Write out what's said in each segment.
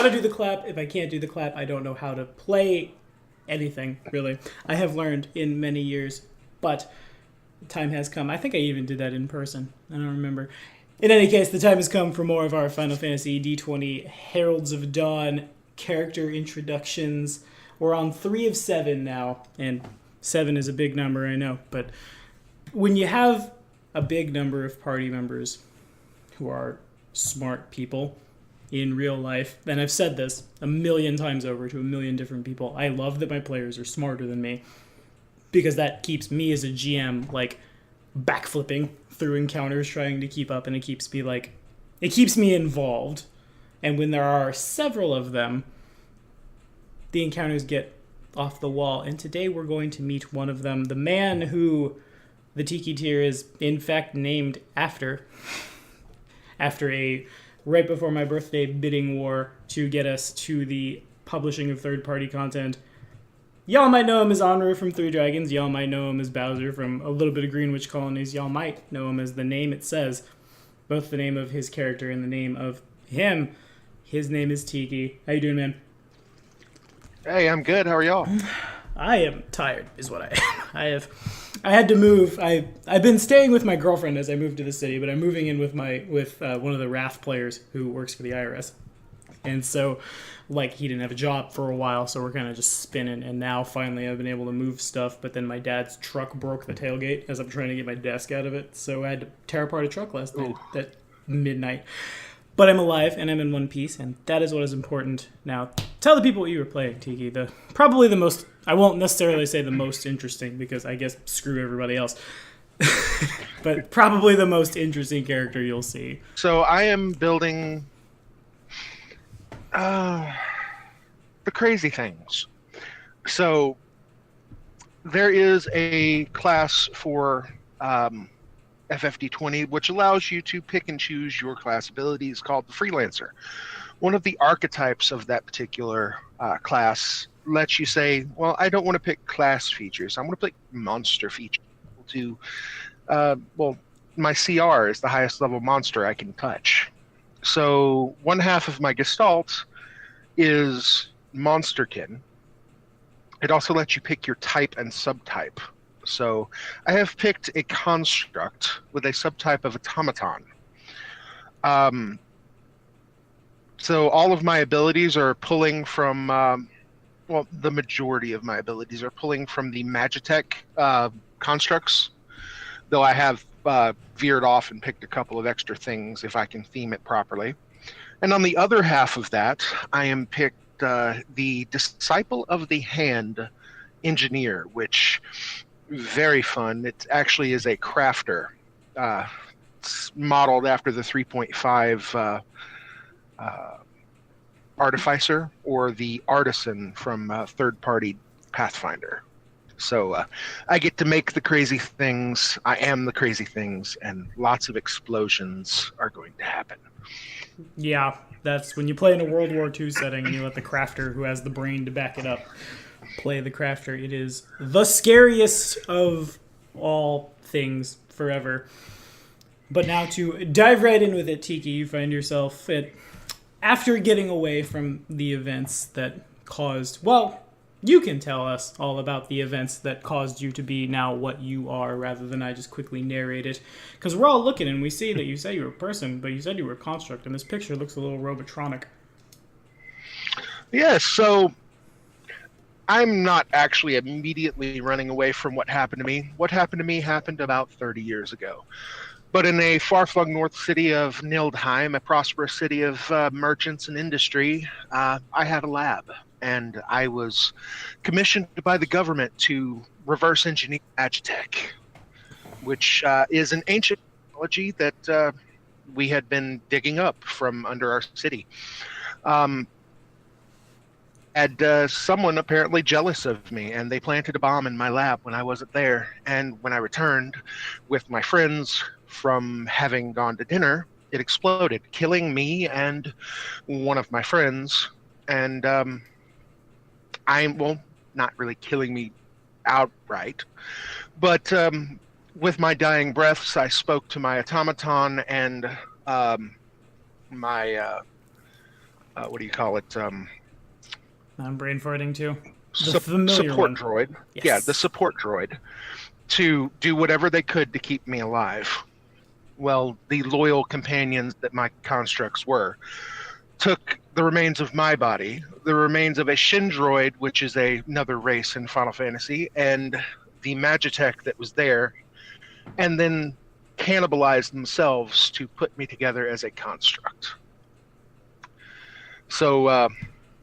gotta do the clap. If I can't do the clap, I don't know how to play anything, really. I have learned in many years, but time has come. I think I even did that in person. I don't remember. In any case, the time has come for more of our Final Fantasy D20 Heralds of Dawn character introductions. We're on 3 of 7 now, and 7 is a big number, I know, but when you have a big number of party members who are smart people in real life, and I've said this a million times over to a million different people, I love that my players are smarter than me, because that keeps me as a GM, like, backflipping through encounters trying to keep up, and it keeps me involved. And when there are several of them, the encounters get off the wall. And today we're going to meet one of them, the man who the Tiki tier is in fact named after a right before my birthday bidding war to get us to the publishing of third-party content. Y'all might know him as Anru from Three Dragons. Y'all might know him as Bowser from a little bit of Greenwich Colonies. Y'all might know him as the name it says, both the name of his character and the name of him. His name is Tiki. How you doing, man? Hey, I'm good. How are y'all? I am tired, is what I am. I had to move. I've been staying with my girlfriend as I moved to the city, but I'm moving in with one of the RAF players who works for the IRS. And so, like, he didn't have a job for a while, so we're kind of just spinning. And now, finally, I've been able to move stuff. But then my dad's truck broke the tailgate as I'm trying to get my desk out of it. So I had to tear apart a truck last night at midnight. But I'm alive, and I'm in one piece, and that is what is important. Now, tell the people what you were playing, Tiki. Probably the most... I won't necessarily say the most interesting, because I guess screw everybody else. But probably the most interesting character you'll see. So I am building... the crazy things. So there is a class for FFD20 which allows you to pick and choose your class abilities called the Freelancer. One of the archetypes of that particular class lets you say, well, I don't want to pick class features. I want to pick monster features. My CR is the highest level monster I can touch. So one half of my Gestalt is Monsterkin. It also lets you pick your type and subtype. So I have picked a construct with a subtype of automaton. So all of my abilities are pulling from, the majority of my abilities are pulling from the Magitech constructs, though I have veered off and picked a couple of extra things if I can theme it properly. And on the other half of that, I am picked the Disciple of the Hand Engineer, which very fun. It actually is a crafter. It's modeled after the 3.5 Artificer or the Artisan from third-party Pathfinder. So I get to make the crazy things. I am the crazy things, and lots of explosions are going to happen. Yeah, that's when you play in a World War II setting and you let the crafter who has the brain to back it up play the crafter. It is the scariest of all things forever. But now to dive right in with it, Tiki, you find yourself after getting away from the events that caused... Well, you can tell us all about the events that caused you to be now what you are, rather than I just quickly narrate it. Because we're all looking and we see that you say you were a person, but you said you were a construct, and this picture looks a little robotronic. Yes, so I'm not actually immediately running away from what happened to me. What happened to me happened about 30 years ago. But in a far-flung north city of Nildheim, a prosperous city of merchants and industry, I had a lab. And I was commissioned by the government to reverse engineer Magitech, which is an ancient technology that we had been digging up from under our city. Had someone apparently jealous of me, and they planted a bomb in my lab when I wasn't there. And when I returned with my friends from having gone to dinner, it exploded, killing me and one of my friends. And not really killing me outright, but with my dying breaths, I spoke to my automaton and my what do you call it? I'm brain farting too. The familiar Support one. droid. Yes. Yeah, the support droid, to do whatever they could to keep me alive. Well, the loyal companions that my constructs were took the remains of my body, the remains of a Shin droid, which is another race in Final Fantasy, and the Magitech that was there, and then cannibalized themselves to put me together as a construct. So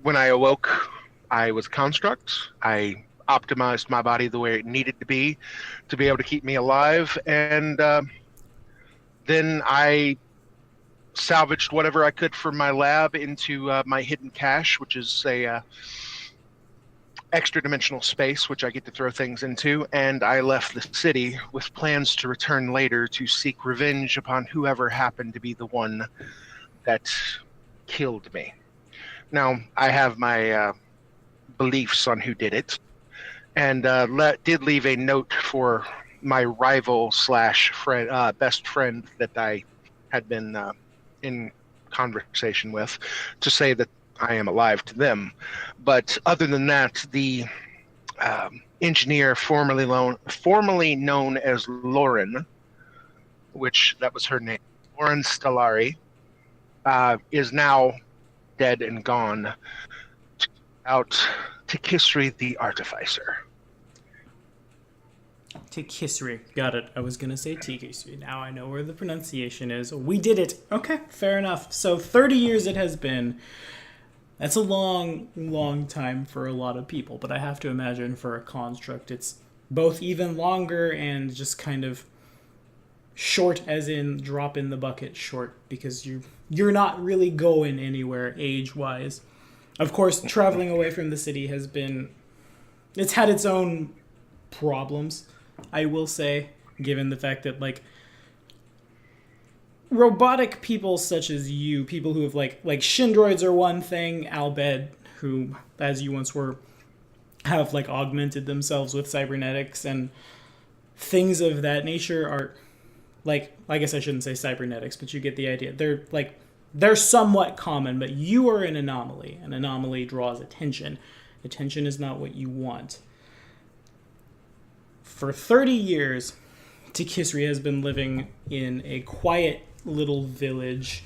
when I awoke, I was a construct. I optimized my body the way it needed to be able to keep me alive, and then I salvaged whatever I could from my lab into my hidden cache, which is a extra dimensional space which I get to throw things into, and I left the city with plans to return later to seek revenge upon whoever happened to be the one that killed me. Now, I have my beliefs on who did it, and did leave a note for my rival slash friend, best friend that I had been in conversation with, to say that I am alive to them. But other than that, the engineer formerly known as Lauren, which that was her name, Lauren Stellari, is now dead and gone. Out Tikisri the Artificer. Tikisri. Got it. I was going to say Tikisri. Now I know where the pronunciation is. We did it. Okay, fair enough. So 30 years it has been. That's a long, long time for a lot of people, but I have to imagine for a construct it's both even longer and just kind of short, as in drop in the bucket short, because you're not really going anywhere age-wise. Of course, traveling away from the city it's had its own problems, I will say, given the fact that, like, robotic people such as you, people who have, like Shin droids are one thing, Albed, who, as you once were, have, like, augmented themselves with cybernetics, and things of that nature are, like, I guess I shouldn't say cybernetics, but you get the idea. They're somewhat common, but you are an anomaly. An anomaly draws attention. Attention is not what you want. For 30 years, Tikisri has been living in a quiet little village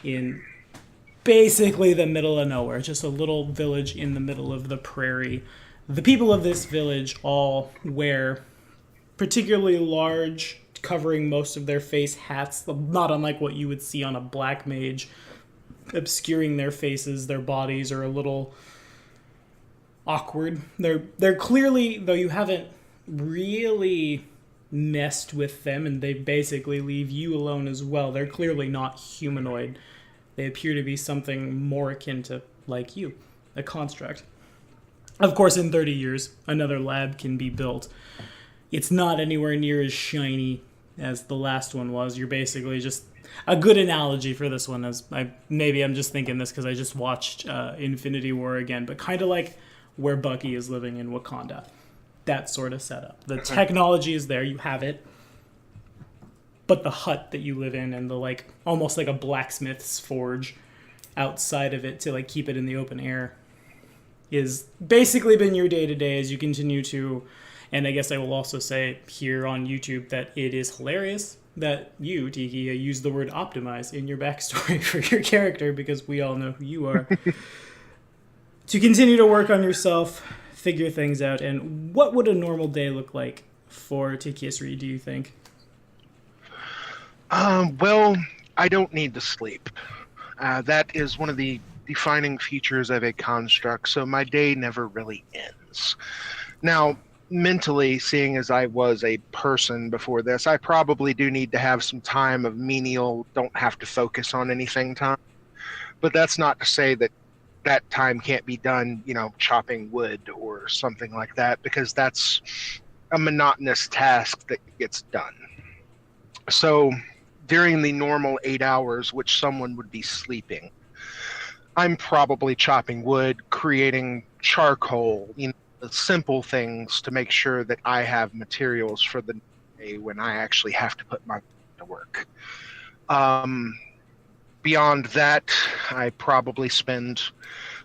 in basically the middle of nowhere, just a little village in the middle of the prairie. The people of this village all wear particularly large, covering most of their face, hats, not unlike what you would see on a black mage, obscuring their faces. Their bodies are a little awkward. They're clearly, though you haven't really messed with them, and they basically leave you alone as well, they're clearly not humanoid. They appear to be something more akin to, like you, a construct. Of course, in 30 years, another lab can be built. It's not anywhere near as shiny as the last one was. You're basically just... A good analogy for this one is... Maybe I'm just thinking this because I just watched Infinity War again, but kind of like where Bucky is living in Wakanda. That sort of setup. The technology is there, you have it. But the hut that you live in and the, like, almost like a blacksmith's forge outside of it to, like, keep it in the open air is basically been your day-to-day as you continue to... And I guess I will also say here on YouTube that it is hilarious that you, Tiki, use the word optimize in your backstory for your character, because we all know who you are. To continue to work on yourself, figure things out, and what would a normal day look like for Tikisri, do you think? Well, I don't need to sleep. That is one of the defining features of a construct, so my day never really ends. Now, mentally, seeing as I was a person before this, I probably do need to have some time of menial, don't have to focus on anything time. But that's not to say that that time can't be done, chopping wood or something like that, because that's a monotonous task that gets done. So during the normal 8 hours, which someone would be sleeping, I'm probably chopping wood, creating charcoal, the simple things to make sure that I have materials for the day when I actually have to put my to work. beyond that, I probably spend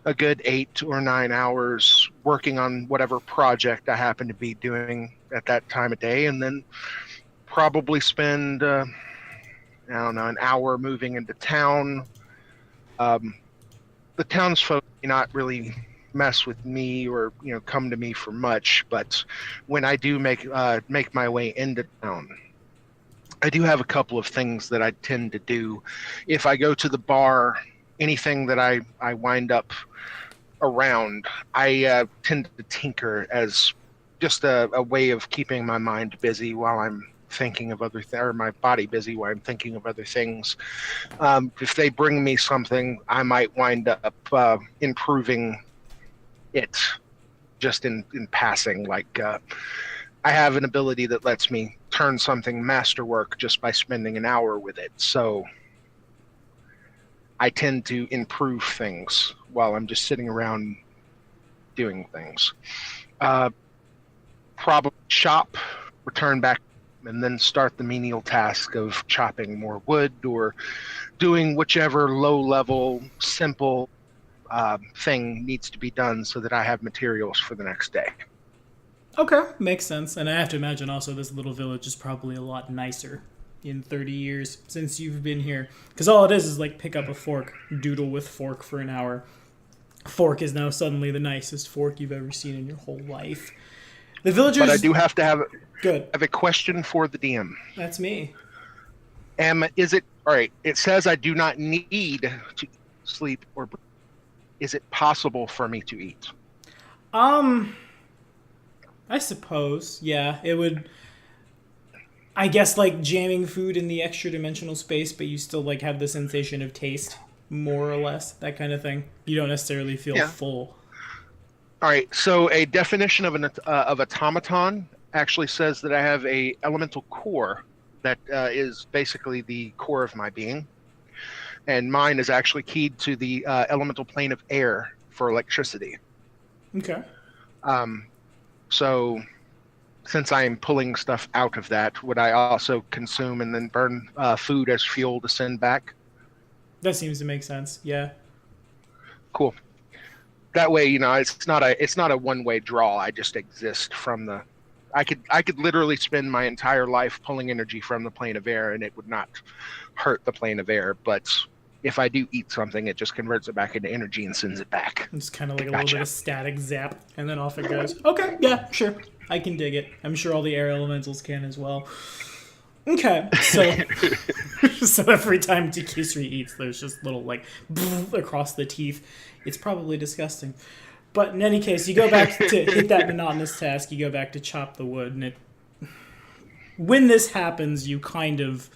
a good 8 or 9 hours working on whatever project I happen to be doing at that time of day, and then probably spend I don't know, an hour moving into town. The townsfolk do not really mess with me or come to me for much, but when I do make my way into town, I do have a couple of things that I tend to do. If I go to the bar, anything that I wind up around, I tend to tinker as just a way of keeping my mind busy while I'm thinking of other things, or my body busy while I'm thinking of other things. If they bring me something, I might wind up improving it just in passing. Like I have an ability that lets me turn something masterwork just by spending an hour with it. So I tend to improve things while I'm just sitting around doing things. Probably shop, return back, and then start the menial task of chopping more wood or doing whichever low-level, simple thing needs to be done so that I have materials for the next day. Okay, makes sense. And I have to imagine also this little village is probably a lot nicer in 30 years since you've been here. Because all it is like pick up a fork, doodle with fork for an hour. Fork is now suddenly the nicest fork you've ever seen in your whole life. The villagers... But I do have to have... Good. I have a question for the DM. That's me. Is it... All right, it says I do not need to sleep or... Is it possible for me to eat? I suppose, yeah. It would... I guess, like, jamming food in the extra-dimensional space, but you still, like, have the sensation of taste, more or less, that kind of thing. You don't necessarily feel full. All right, so a definition of automaton actually says that I have a elemental core that is basically the core of my being. And mine is actually keyed to the elemental plane of air for electricity. Okay. So since I am pulling stuff out of that, would I also consume and then burn food as fuel to send back? That seems to make sense, yeah. Cool. That way, it's not a one-way draw. I just exist from the... I could literally spend my entire life pulling energy from the plane of air, and it would not hurt the plane of air. But if I do eat something, it just converts it back into energy and sends it back. It's kind of like a little bit of static zap, and then off it goes. Okay, yeah, sure. I can dig it. I'm sure all the air elementals can as well. Okay, so so every time Tikisri eats, there's just little, like, across the teeth. It's probably disgusting. But in any case, you go back to hit that monotonous task, you go back to chop the wood, and when this happens, you kind of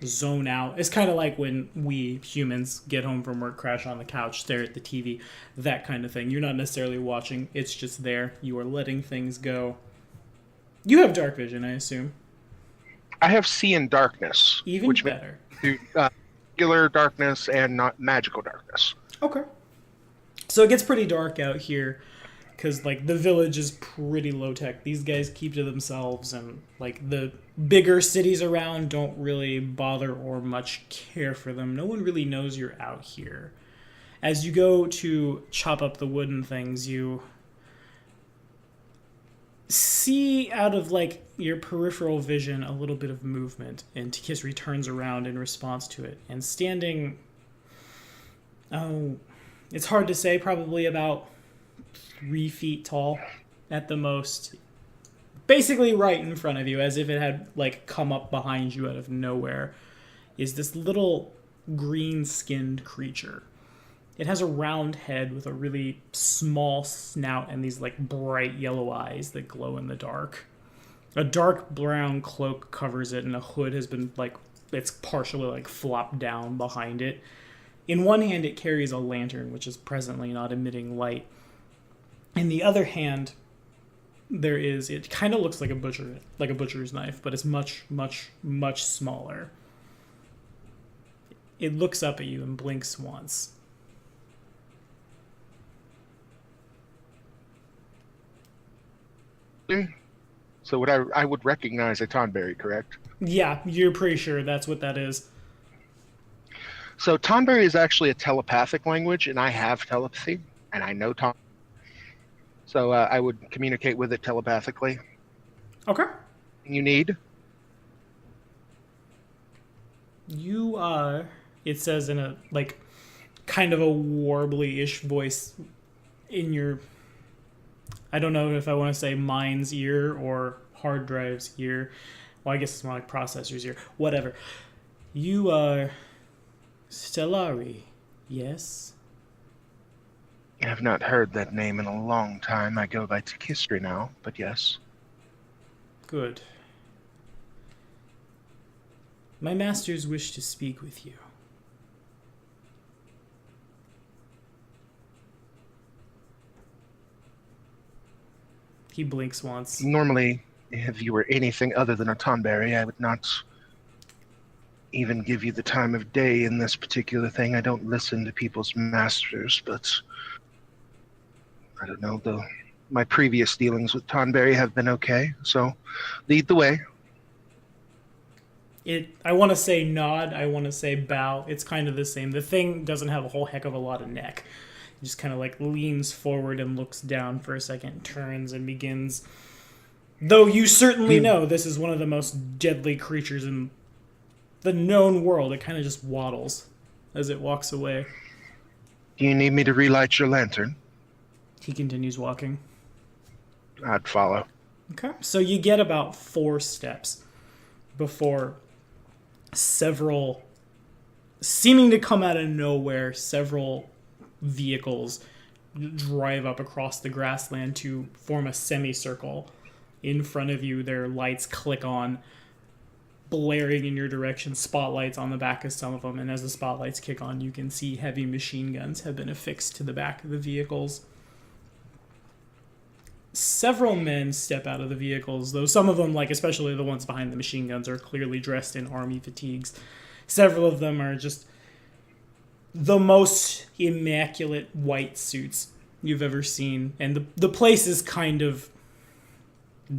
zone out. It's kind of like when we humans get home from work, crash on the couch, stare at the TV, that kind of thing. You're not necessarily watching, it's just there. You are letting things go. You have dark vision, I assume. I have see in darkness. Even which better. Regular darkness and not magical darkness. Okay. So it gets pretty dark out here because, like, the village is pretty low-tech. These guys keep to themselves, and, like, the bigger cities around don't really bother or much care for them. No one really knows you're out here. As you go to chop up the wooden things, you see out of, like, your peripheral vision a little bit of movement, and Tikisri turns around in response to it. And standing... it's hard to say, probably about 3 feet tall at the most. Basically right in front of you, as if it had, like, come up behind you out of nowhere, is this little green-skinned creature. It has a round head with a really small snout and these, like, bright yellow eyes that glow in the dark. A dark brown cloak covers it, and a hood has been, like, it's partially, like, flopped down behind it. In one hand, it carries a lantern, which is presently not emitting light. In the other hand, it kind of looks like a butcher's knife, but it's much, much, much smaller. It looks up at you and blinks once. So I would recognize a Tonberry, correct? Yeah, you're pretty sure that's what that is. So Tonberry is actually a telepathic language, and I have telepathy, and I know Ton. So I would communicate with it telepathically. Okay. You need? You are, it says in a, like, kind of a warbly-ish voice in your, I don't know if I want to say mind's ear or hard drive's ear. Well, I guess it's more like processor's ear. Whatever. You are Stellari, yes? I have not heard that name in a long time. I go by Tikisri now, but yes. Good. My masters wish to speak with you. He blinks once. Normally, if you were anything other than a Tonberry, I would not even give you the time of day in this particular thing. I don't listen to people's masters, but I don't know, my previous dealings with Tonberry have been okay, so lead the way. I want to say nod, I want to say bow. It's kind of the same. The thing doesn't have a whole heck of a lot of neck. It just kind of like leans forward and looks down for a second, turns and begins. Though you certainly know this is one of the most deadly creatures in the known world, it kind of just waddles as it walks away. Do you need me to relight your lantern? He continues walking. I'd follow. Okay. So you get about 4 steps before several, seeming to come out of nowhere, several vehicles drive up across the grassland to form a semicircle. In front of you, their lights click on, blaring in your direction, spotlights on the back of some of them, and as the spotlights kick on, you can see heavy machine guns have been affixed to the back of the vehicles. Several men step out of the vehicles, though some of them, like especially the ones behind the machine guns, are clearly dressed in army fatigues. Several of them are just the most immaculate white suits you've ever seen, and the place is kind of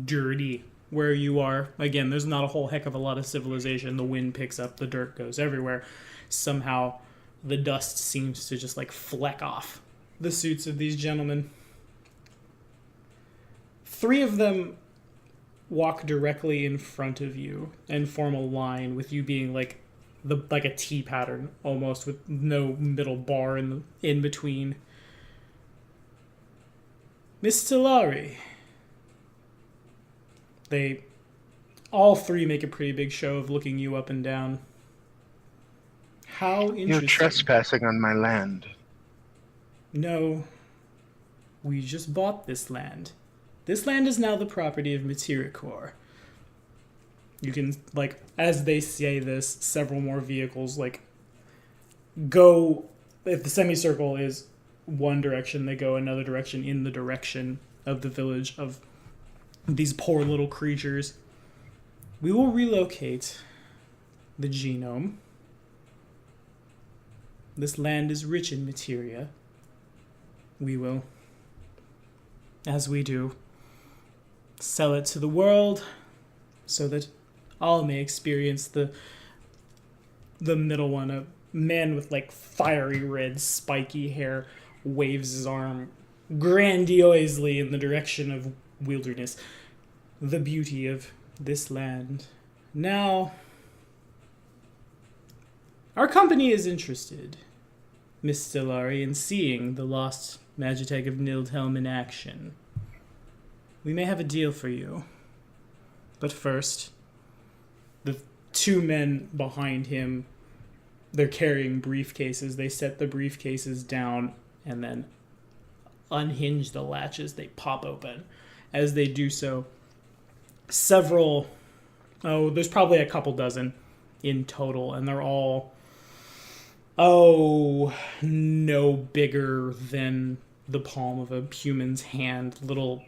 dirty where you are. Again, there's not a whole heck of a lot of civilization. The wind picks up, the dirt goes everywhere. Somehow the dust seems to just like fleck off the suits of these gentlemen. 3 of them walk directly in front of you and form a line, with you being like a T pattern almost, with no middle bar in between. Miss Stellari. They all 3 make a pretty big show of looking you up and down. How interesting. You're trespassing on my land. No. We just bought this land. This land is now the property of Matericor. You can, like, as they say this, several more vehicles, like, go, if the semicircle is one direction, they go another direction in the direction of the village of these poor little creatures. We will relocate the genome. This land is rich in materia. We will, as we do, sell it to the world so that all may experience the middle one. A man with like fiery red spiky hair waves his arm grandiosely in the direction of wilderness. The beauty of this land. Now, our company is interested, Miss Stellari, in seeing the lost Magitech of Nildhelm in action. We may have a deal for you. But first, the 2 men behind him, they're carrying briefcases. They set the briefcases down and then unhinge the latches. They pop open. As they do so, there's probably a couple dozen in total, and they're all, no bigger than the palm of a human's hand. Little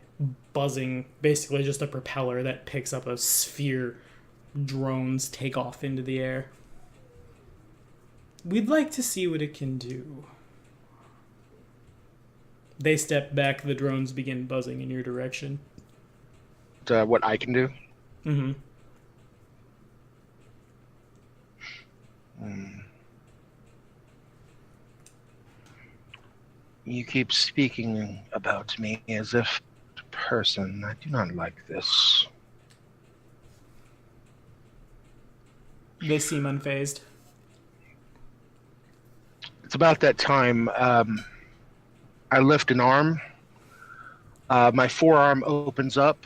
buzzing, basically just a propeller that picks up a sphere. Drones take off into the air. We'd like to see what it can do. They step back, the drones begin buzzing in your direction. What I can do? Mm-hmm. You keep speaking about me as if a person. I do not like this. They seem unfazed. It's about that time. I lift an arm. My forearm opens up.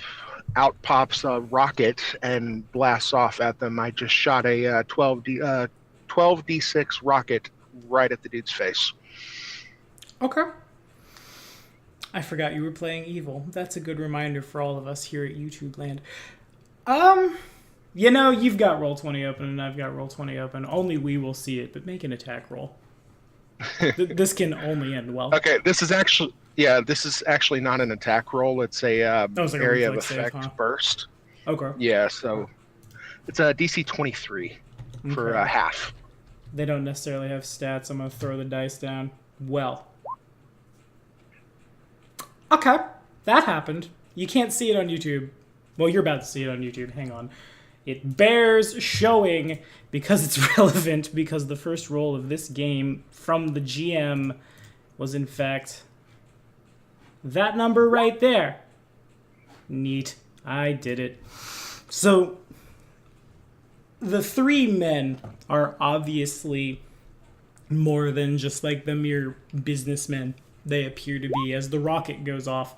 Out pops a rocket and blasts off at them. I just shot a 12d6 rocket right at the dude's face. Okay. I forgot you were playing evil. That's a good reminder for all of us here at YouTube Land. You've got Roll20 open and I've got Roll20 open. Only we will see it, but make an attack roll. This can only end well. Okay, this is actually not an attack roll. It's a like area of reflex effect save, huh? burst. Okay. Yeah, so it's a DC 23 for half. They don't necessarily have stats. I'm going to throw the dice down. Well. Okay. That happened. You can't see it on YouTube. Well, you're about to see it on YouTube. Hang on. It bears showing because it's relevant, because the first roll of this game from the GM was, in fact, that number right there. Neat. I did it. So, the three men are obviously more than just like the mere businessmen they appear to be. As the rocket goes off,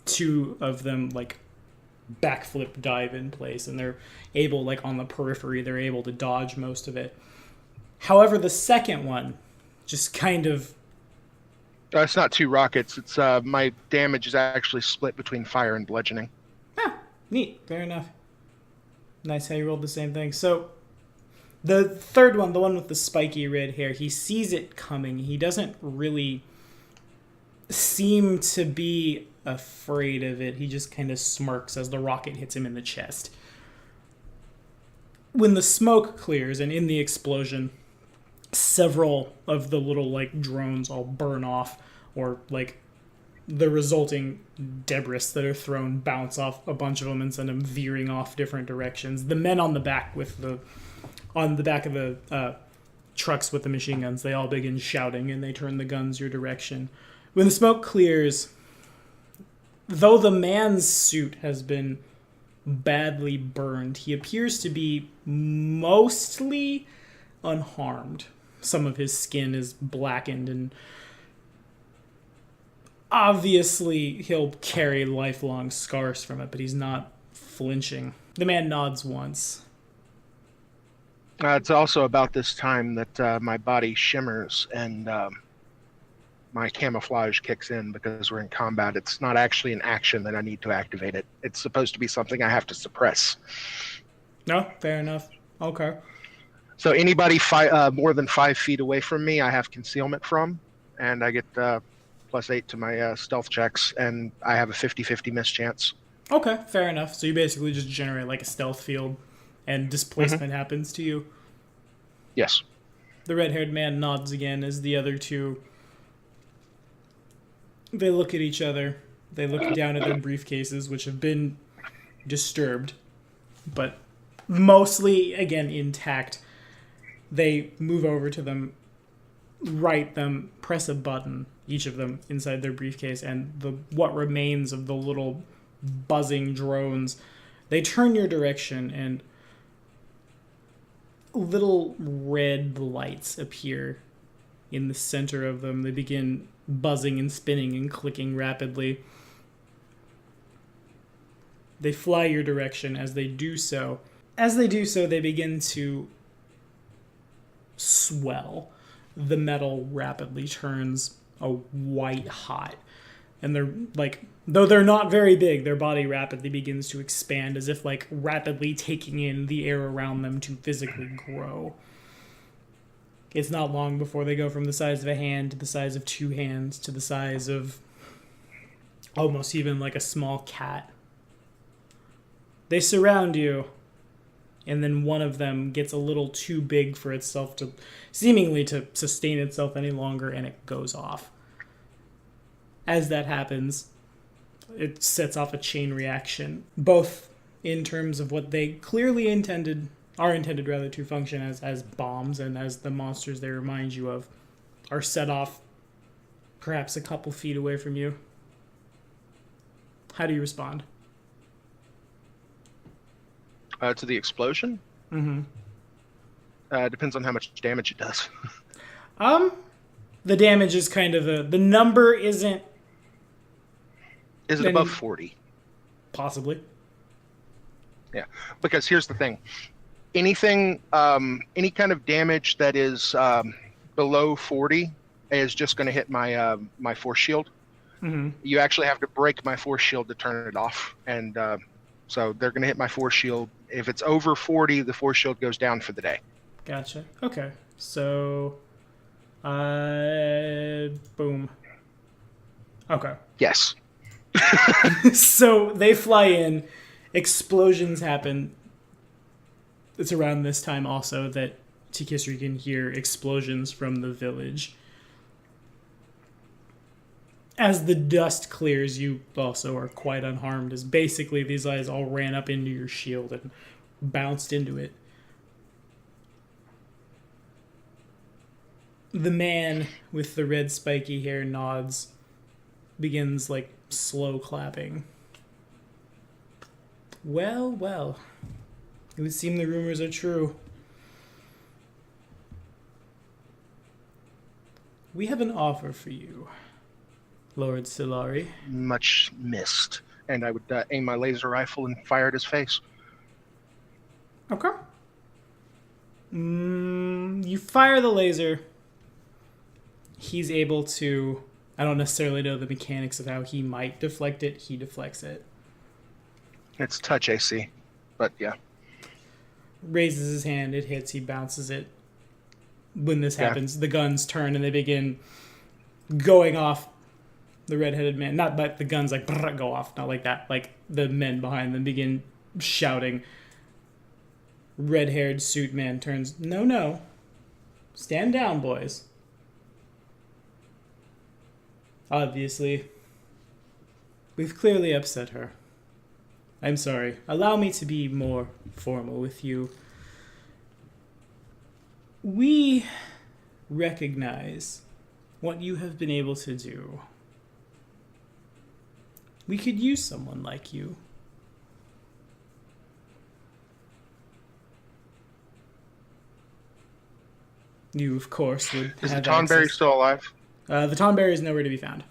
two of them, like, backflip dive in place, and they're able, like, on the periphery, they're able to dodge most of it. However, the second one just kind of... It's not two rockets. It's my damage is actually split between fire and bludgeoning. Ah, neat. Fair enough. Nice how you rolled the same thing. So, the third one, the one with the spiky red hair, he sees it coming. He doesn't really seem to be afraid of it. He just kind of smirks as the rocket hits him in the chest. When the smoke clears, and in the explosion, several of the little, like, drones all burn off, or, like, the resulting debris that are thrown bounce off a bunch of them and send them veering off different directions. The men on the back of the trucks with the machine guns, they all begin shouting, and they turn the guns your direction. When the smoke clears, though the man's suit has been badly burned, he appears to be mostly unharmed. Some of his skin is blackened, and obviously he'll carry lifelong scars from it, but he's not flinching. The man nods once. It's also about this time that my body shimmers and my camouflage kicks in because we're in combat. It's not actually an action that I need to activate it. It's supposed to be something I have to suppress. No, fair enough. Okay. So anybody more than 5 feet away from me, I have concealment from, and I get +8 to my stealth checks, and I have a 50-50 miss chance. Okay, fair enough. So you basically just generate like a stealth field, and displacement happens to you. Yes. The red-haired man nods again as the other two... They look at each other. They look down at their briefcases, which have been disturbed, but mostly, again, intact. They move over to them, right them, press a button, each of them, inside their briefcase, and what remains of the little buzzing drones, they turn your direction, and little red lights appear in the center of them. They begin buzzing and spinning and clicking rapidly. They fly your direction. As they do so, they begin to swell. The metal rapidly turns a white hot. And they're like, though they're not very big, their body rapidly begins to expand, as if like rapidly taking in the air around them to physically grow. It's not long before they go from the size of a hand to the size of 2 hands to the size of almost even like a small cat. They surround you, and then one of them gets a little too big for itself to seemingly to sustain itself any longer, and it goes off. As that happens, it sets off a chain reaction, both in terms of what they clearly are intended to function as bombs, and as the monsters they remind you of are set off perhaps a couple feet away from you. How do you respond? To the explosion? Mm-hmm. Depends on how much damage it does. The damage is kind of the number isn't... Is it above 40? Possibly. Yeah, because here's the thing. Anything, any kind of damage that is below 40 is just going to hit my my force shield. Mm-hmm. You actually have to break my force shield to turn it off, and so they're going to hit my force shield. If it's over 40, the force shield goes down for the day. Gotcha. Okay. So, boom. Okay. Yes. So they fly in, explosions happen. It's around this time also that Tikisri can hear explosions from the village. As the dust clears, you also are quite unharmed, as basically these guys all ran up into your shield and bounced into it. The man with the red spiky hair nods, begins, like, slow clapping. Well, well. It would seem the rumors are true. We have an offer for you, Lord Silari. Much missed. And I would aim my laser rifle and fire at his face. Okay. You fire the laser. He's able to... I don't necessarily know the mechanics of how he might deflect it. He deflects it. It's touch AC, but yeah. Raises his hand, it hits, he bounces it. When this happens, the guns turn and they begin going off the red-headed man. Not like the guns like go off, not like that. Like the men behind them begin shouting. Red-haired suit man turns, no. Stand down, boys. Obviously, we've clearly upset her. I'm sorry. Allow me to be more formal with you. We recognize what you have been able to do. We could use someone like you. You, of course, would Is have the Tonberry access. still alive? The Tonberry is nowhere to be found.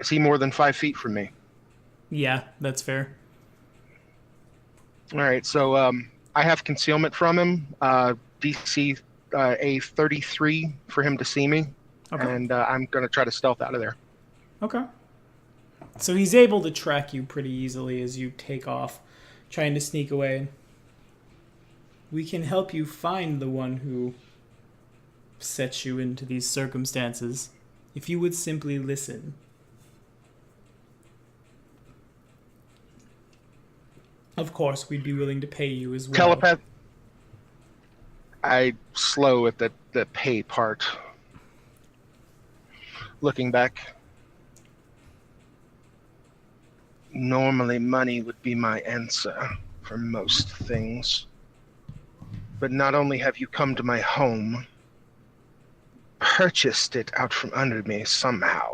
Is he more than 5 feet from me? Yeah, that's fair. All right, so I have concealment from him. DC a 33 for him to see me. Okay. And I'm going to try to stealth out of there. Okay. So he's able to track you pretty easily as you take off, trying to sneak away. We can help you find the one who sets you into these circumstances, if you would simply listen. Of course, we'd be willing to pay you as well. Telepath. I slow at the pay part. Looking back. Normally money would be my answer for most things. But not only have you come to my home, purchased it out from under me somehow,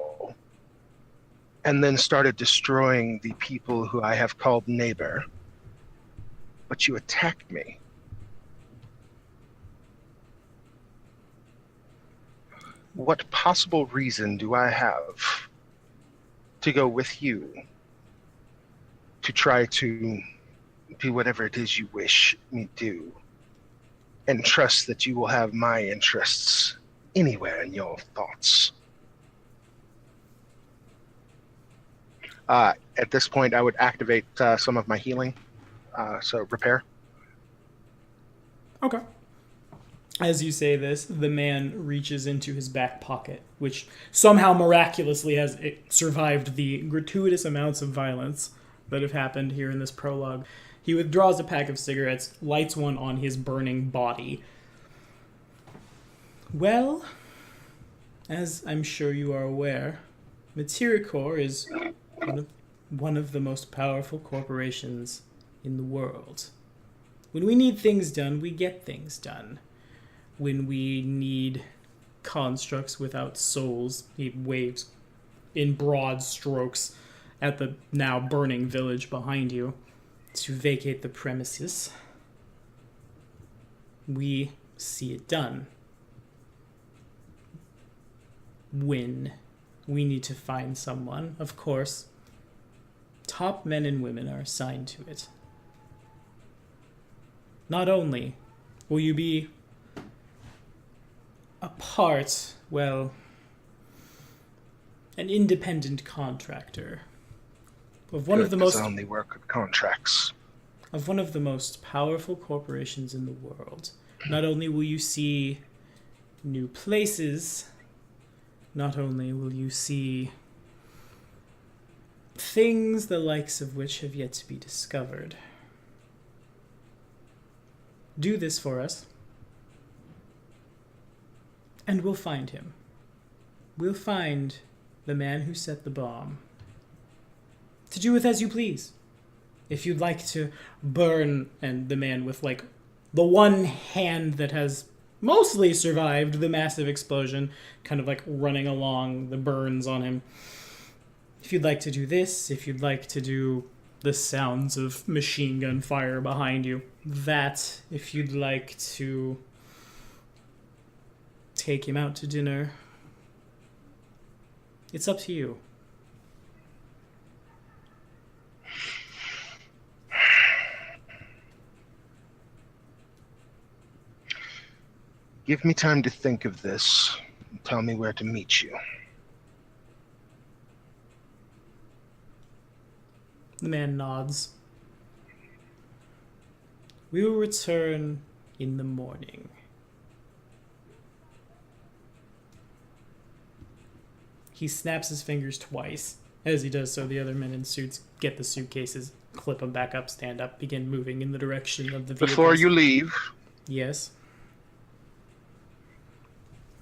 and then started destroying the people who I have called neighbor, but you attacked me. What possible reason do I have to go with you to try to do whatever it is you wish me do, and trust that you will have my interests anywhere in your thoughts? At this point, I would activate some of my healing, so repair. Okay. As you say this, the man reaches into his back pocket, which somehow miraculously has survived the gratuitous amounts of violence that have happened here in this prologue. He withdraws a pack of cigarettes, lights one on his burning body. Well, as I'm sure you are aware, Matericor is one of the most powerful corporations in the world. When we need things done, we get things done. When we need constructs without souls, he waves in broad strokes at the now burning village behind you to vacate the premises. We see it done. When we need to find someone, of course, top men and women are assigned to it. Not only will you be a part, well, an independent contractor of one of the most only work with contracts. Of one of the most powerful corporations in the world. Not only will you see new places, not only will you see things the likes of which have yet to be discovered. Do this for us, and we'll find him. We'll find the man who set the bomb. To do with as you please. If you'd like to burn, and the man with, like, the one hand that has mostly survived the massive explosion, kind of, like, running along the burns on him. If you'd like to do this, if you'd like to do the sounds of machine gun fire behind you, that, if you'd like to take him out to dinner, it's up to you. Give me time to think of this and tell me where to meet you. The man nods. We will return in the morning. He snaps his fingers twice. As he does so, the other men in suits get the suitcases, clip them back up, stand up, begin moving in the direction of the vehicles. Before you leave, yes,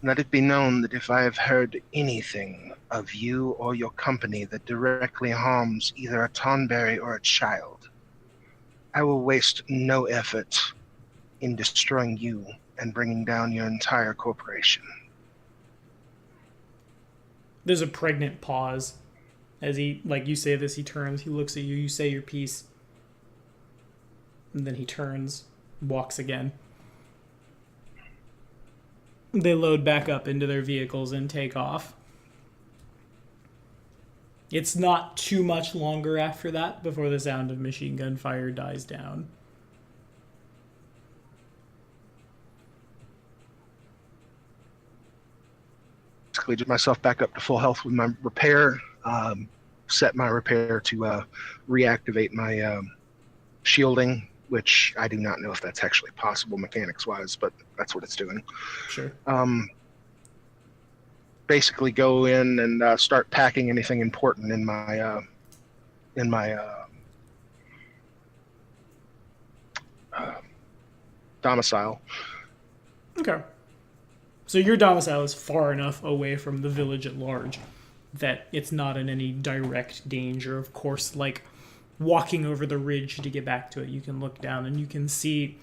let it be known that if I have heard anything of you or your company that directly harms either a Tonberry or a child, I will waste no effort in destroying you and bringing down your entire corporation. There's a pregnant pause. As he, like, you say this, he turns, he looks at you, you say your piece. And then he turns, walks again. They load back up into their vehicles and take off. It's not too much longer after that before the sound of machine gun fire dies down. Basically, get myself back up to full health with my repair. Set my repair to reactivate my shielding, which I do not know if that's actually possible mechanics-wise, but that's what it's doing. Sure. Basically, go in and start packing anything important in my domicile. Okay. So your domicile is far enough away from the village at large that it's not in any direct danger. Of course, like walking over the ridge to get back to it, you can look down and you can see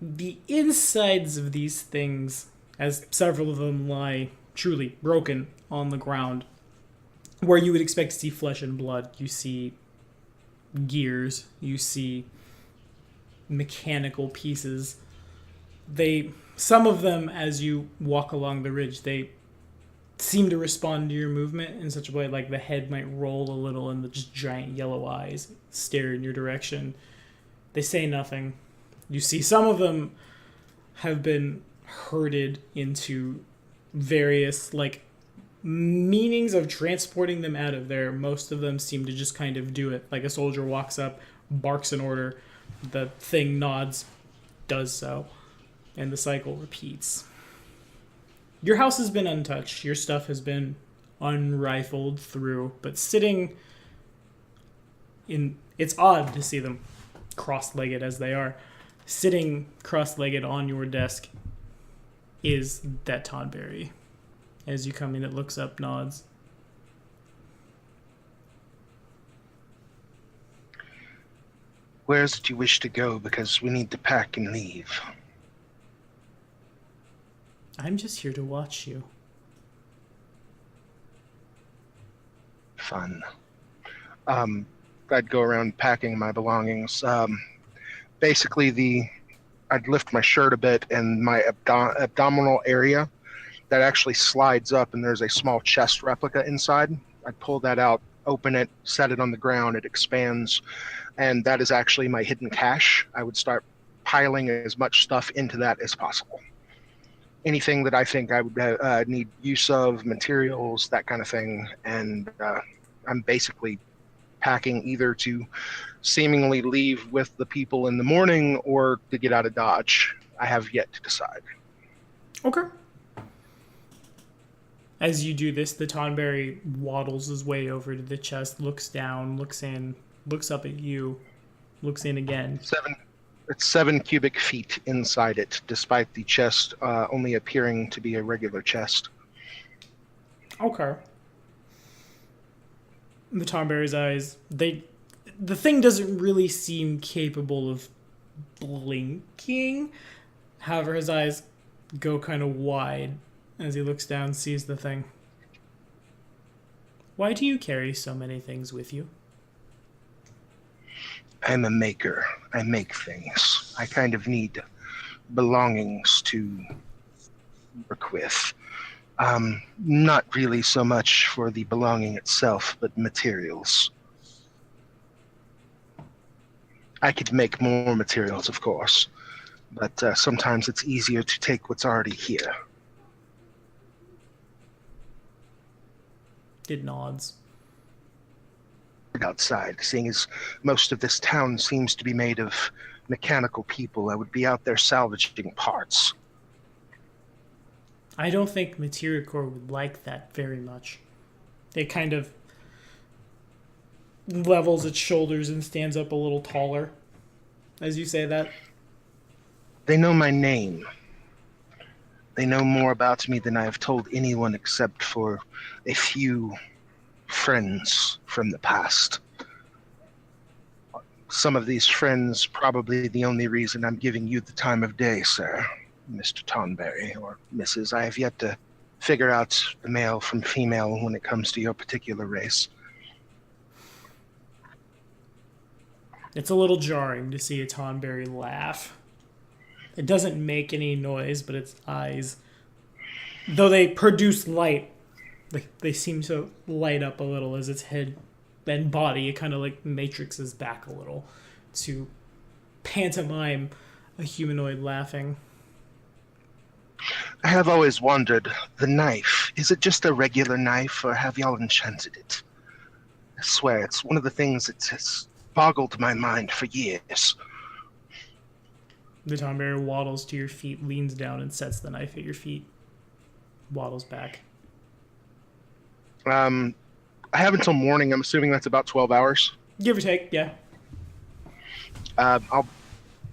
the insides of these things, as several of them lie truly broken on the ground. Where you would expect to see flesh and blood, you see gears, you see mechanical pieces. Some of them, as you walk along the ridge, they seem to respond to your movement in such a way like the head might roll a little and the just giant yellow eyes stare in your direction. They say nothing. You see some of them have been herded into various like meanings of transporting them out of there. Most of them seem to just kind of do it. Like a soldier walks up, barks an order, the thing nods, does so, and the cycle repeats. Your house has been untouched. Your stuff has been unrifled through, but sitting in... It's odd to see them cross-legged as they are. Sitting cross-legged on your desk is that Tonberry. As you come in, it looks up, nods. Where is it you wish to go? Because we need to pack and leave. I'm just here to watch you. Fun. I'd go around packing my belongings. Basically, I'd lift my shirt a bit, and my abdominal area that actually slides up, and there's a small chest replica inside. I'd pull that out, open it, set it on the ground, it expands, and that is actually my hidden cache. I would start piling as much stuff into that as possible. Anything that I think I would need use of, materials, that kind of thing, and I'm basically packing either to seemingly leave with the people in the morning or to get out of Dodge. I have yet to decide. Okay. As you do this, the Tonberry waddles his way over to the chest, looks down, looks in, looks up at you, looks in again. It's 7 cubic feet inside it, despite the chest only appearing to be a regular chest. Okay. The Tonberry's eyes, the thing doesn't really seem capable of blinking. However, his eyes go kind of wide as he looks down, sees the thing. Why do you carry so many things with you? I'm a maker. I make things. I kind of need belongings to work with. Not really so much for the belonging itself, but materials. I could make more materials, of course, but sometimes it's easier to take what's already here. It nods. Outside, seeing as most of this town seems to be made of mechanical people, I would be out there salvaging parts. I don't think Materia Core would like that very much. It kind of levels its shoulders and stands up a little taller as you say that. They know my name. They know more about me than I have told anyone except for a few friends from the past. Some of these friends probably the only reason I'm giving you the time of day, sir, Mr. Tonberry, or Mrs. I have yet to figure out the male from female when it comes to your particular race. It's a little jarring to see a Tonberry laugh. It doesn't make any noise, but its eyes, though they produce light, they seem to light up a little as its head and body, it kind of like matrixes back a little to pantomime a humanoid laughing. I have always wondered, the knife, is it just a regular knife or have y'all enchanted it? I swear, it's one of the things that has boggled my mind for years. The Tonberry waddles to your feet, leans down and sets the knife at your feet. Waddles back. I have until morning. I'm assuming that's about 12 hours. Give or take, yeah. I'll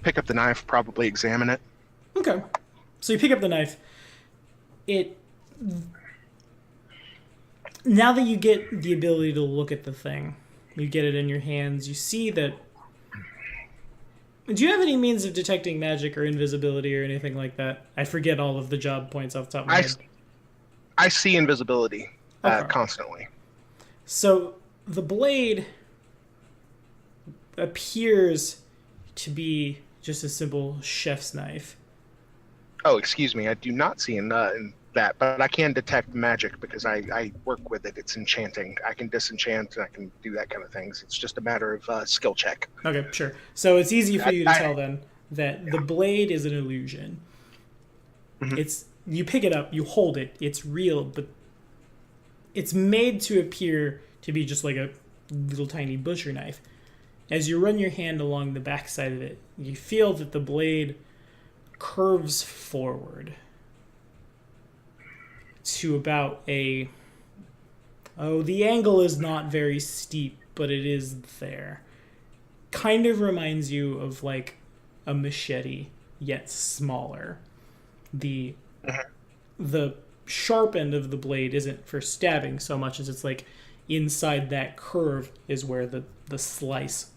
pick up the knife, probably examine it. Okay. So you pick up the knife. Now that you get the ability to look at the thing, you get it in your hands, you see that... Do you have any means of detecting magic or invisibility or anything like that? I forget all of the job points off the top of my head. I see invisibility constantly. So the blade appears to be just a simple chef's knife. Oh, excuse me. I do not see in that, but I can detect magic because I work with it. It's enchanting. I can disenchant and I can do that kind of things. It's just a matter of skill check. Okay, sure. So it's easy for you to tell then that the blade is an illusion. Mm-hmm. You pick it up, you hold it, it's real, but it's made to appear to be just like a little tiny butcher knife. As you run your hand along the backside of it, you feel that the blade curves forward to about the angle is not very steep, but it is there. Kind of reminds you of like a machete, yet smaller. The sharp end of the blade isn't for stabbing so much as it's like inside that curve is where the slice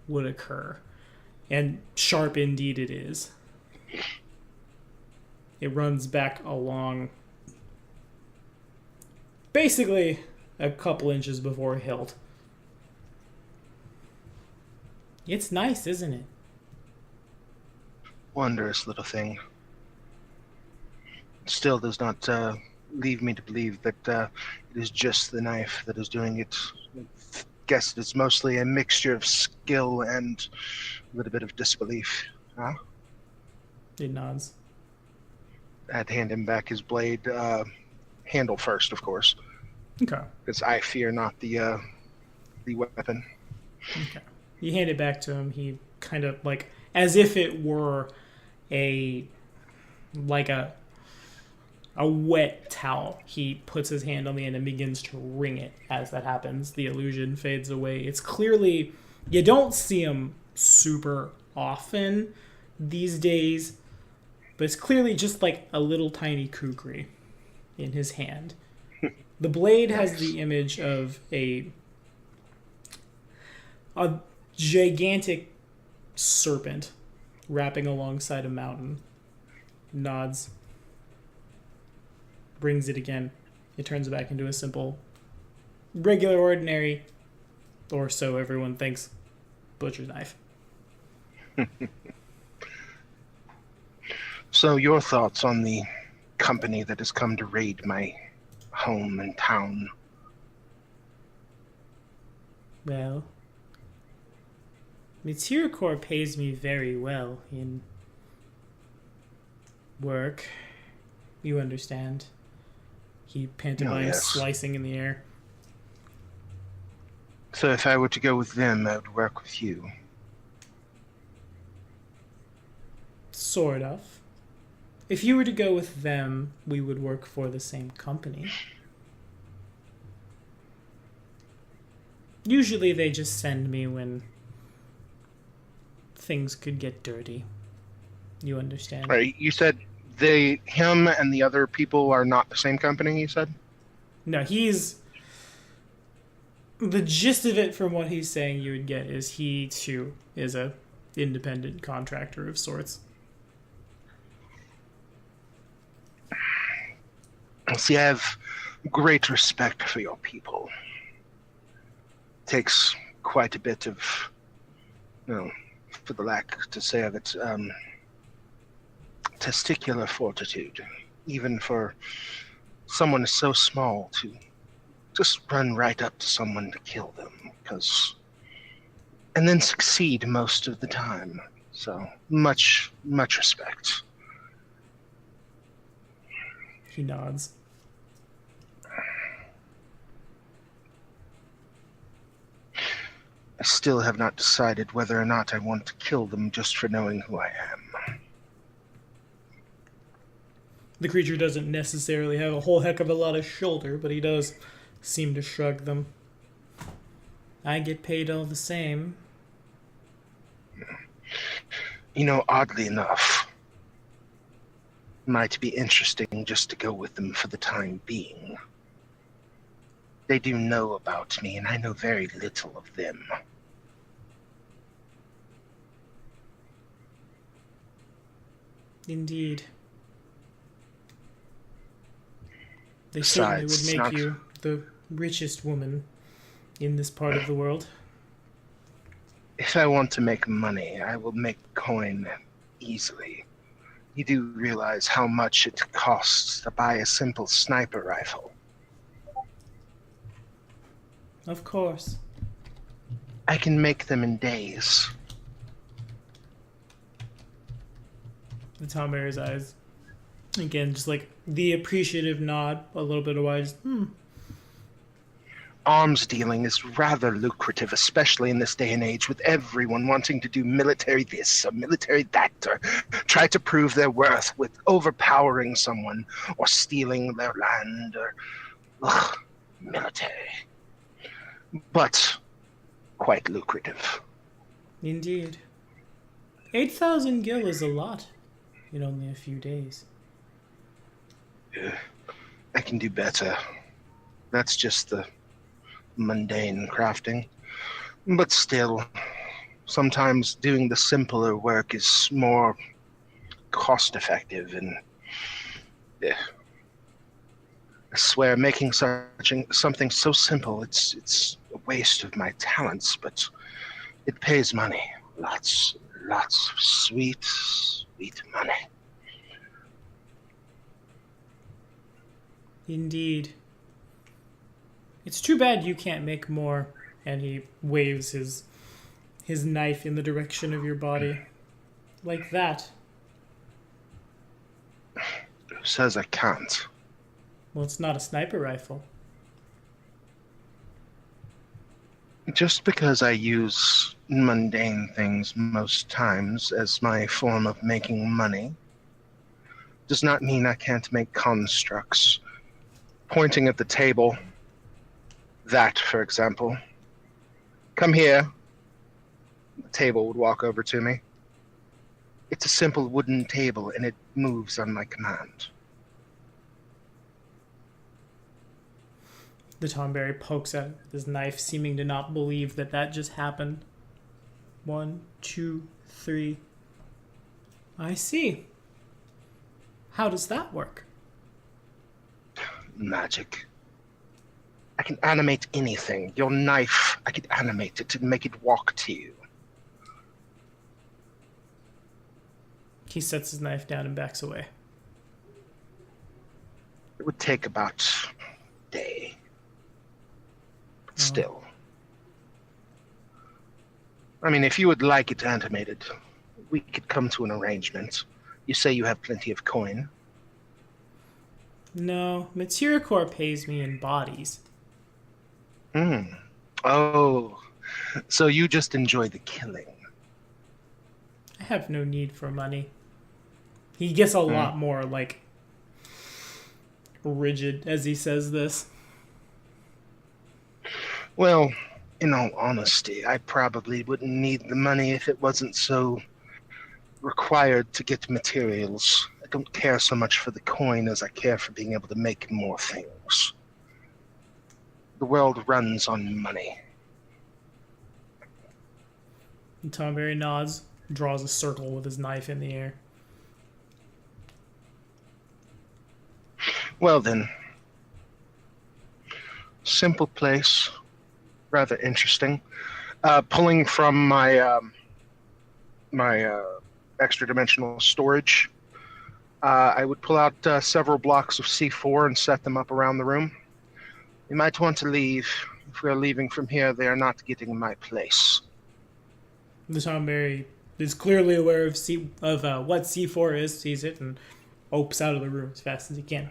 would occur. And sharp indeed it is. It runs back along basically a couple inches before hilt. It's nice, isn't it? Wondrous little thing. Still does not leave me to believe that it is just the knife that is doing it. I guess it's mostly a mixture of skill and a little bit of disbelief. Huh? It nods. I'd hand him back his blade, handle first, of course. Okay. Because I fear not the weapon. Okay. You hand it back to him. He kind of like, as if it were a wet towel. He puts his hand on the end and begins to wring it. As that happens, the illusion fades away. It's clearly, you don't see him super often these days, but it's clearly just like a little tiny kukri in his hand. The blade has the image of a gigantic serpent wrapping alongside a mountain. Nods. Brings it again. It turns back into a simple, regular, ordinary, or so everyone thinks, butcher knife. So your thoughts on the company that has come to raid my home and town? Well, Material Corps pays me very well in work. You understand. He pantomimes, slicing in the air. So if I were to go with them, I would work with you. Sort of. If you were to go with them, we would work for the same company. Usually they just send me when things could get dirty. You understand? Right, you said him and the other people are not the same company, you said? No, he's... The gist of it from what he's saying you would get is he, too, is a independent contractor of sorts. See, I have great respect for your people. It takes quite a bit of, for the lack to say of it, testicular fortitude, even for someone so small to just run right up to someone to kill them, and then succeed most of the time. So much respect. He nods. I still have not decided whether or not I want to kill them just for knowing who I am. The creature doesn't necessarily have a whole heck of a lot of shoulder, but he does seem to shrug them. I get paid all the same. Oddly enough, might be interesting just to go with them for the time being. They do know about me, and I know very little of them. Indeed. They certainly would make you the richest woman in this part of the world. If I want to make money, I will make coin easily. You do realize how much it costs to buy a simple sniper rifle. Of course. I can make them in days. The Tom Bear's eyes. Again, just like the appreciative nod, a little bit of wise. Arms dealing is rather lucrative, especially in this day and age, with everyone wanting to do military this or military that, or try to prove their worth with overpowering someone or stealing their land, or military. But quite lucrative. Indeed. 8,000 gil is a lot in only a few days. I can do better. That's just the mundane crafting. But still, Sometimes doing the simpler work is more cost-effective, and I swear, making something so simple, it's a waste of my talents, but it pays money. Lots of sweet, sweet money. Indeed. It's too bad you can't make more. And he waves his knife in the direction of your body. Like that. Who says I can't? Well, it's not a sniper rifle. Just because I use mundane things most times as my form of making money does not mean I can't make constructs. Pointing at the table, that, for example. Come here. The table would walk over to me. It's a simple wooden table, and it moves on my command. The Tomberry pokes at it with his knife, seeming to not believe that just happened. 1, 2, 3. I see. How does that work? Magic. I can animate anything. Your knife, I could animate it to make it walk to you. He sets his knife down and backs away. It would take about a day. But still. I mean, if you would like it animated, we could come to an arrangement. You say you have plenty of coin. No, Materia Core pays me in bodies. Oh, so you just enjoy the killing. I have no need for money. He gets a lot more, like, rigid as he says this. Well, in all honesty, I probably wouldn't need the money if it wasn't so required to get materials. I don't care so much for the coin as I care for being able to make more things. The world runs on money. And Tomberry nods, draws a circle with his knife in the air. Well then, simple place, rather interesting. Pulling from my extra dimensional storage, I would pull out several blocks of C4 and set them up around the room. You might want to leave. If we are leaving from here, they are not getting my place. The Tomberry is clearly aware of what C4 is, sees it, and opes out of the room as fast as he can.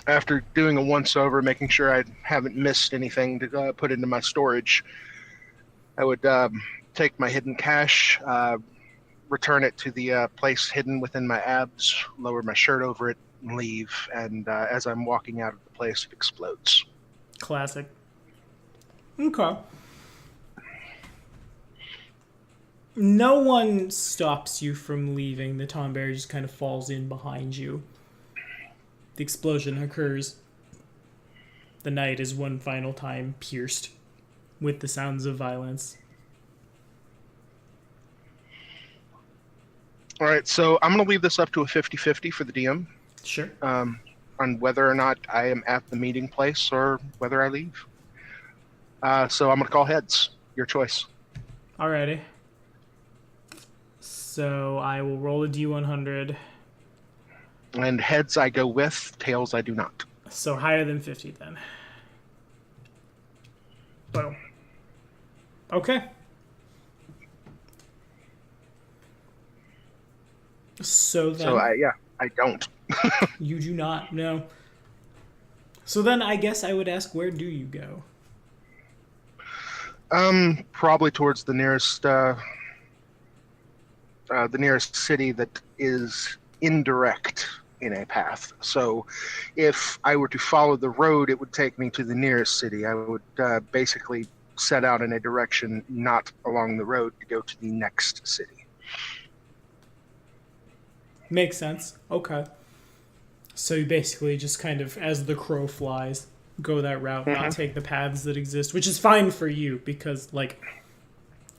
After doing a once-over, making sure I haven't missed anything to put into my storage, I would take my hidden cash, return it to the place hidden within my abs, lower my shirt over it, and leave. And as I'm walking out of the place, it explodes. Classic. Okay. No one stops you from leaving. The Tomberry just kind of falls in behind you. The explosion occurs. The night is one final time pierced with the sounds of violence. All right, so I'm going to leave this up to a 50-50 for the DM. Sure. On whether or not I am at the meeting place or whether I leave. So I'm going to call heads. Your choice. Alrighty. So I will roll a D100. And heads I go with, tails I do not. So higher than 50 then. Boom. Okay. So then... So I don't. You do not, no. So then I guess I would ask, where do you go? Probably towards the nearest city that is indirect in a path. So if I were to follow the road, it would take me to the nearest city. I would basically set out in a direction not along the road to go to the next city. Makes sense. Okay. So you basically just kind of, as the crow flies, go that route, not take the paths that exist, which is fine for you because, like,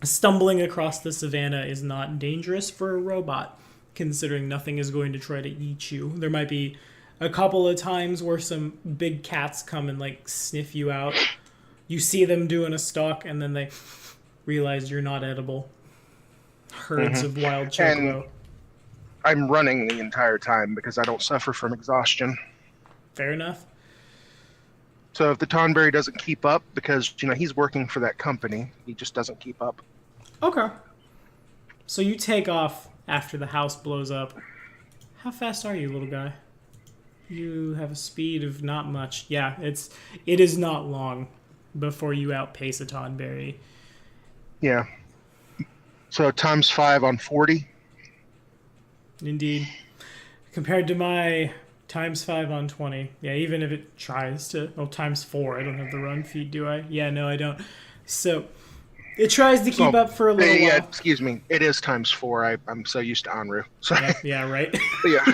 Stumbling across the savannah is not dangerous for a robot, considering nothing is going to try to eat you. There might be a couple of times where some big cats come and like sniff you out. You see them doing a stalk, and then they realize you're not edible. Herds of wild chocobo. And I'm running the entire time because I don't suffer from exhaustion. Fair enough. So if the Tonberry doesn't keep up, because he's working for that company, he just doesn't keep up. Okay. So you take off after the house blows up. How fast are you, little guy? You have a speed of not much. Yeah, it is not long before you outpace a Tonberry. Yeah. So times 5 on 40. Indeed. Compared to my times 5 on 20. Yeah, even if it tries to... Oh, times 4. I don't have the run feed, do I? Yeah, no, I don't. So, it tries to keep up for a little while. Yeah, excuse me. It is times 4. I'm so used to Anru. So. Yeah, right? Yeah.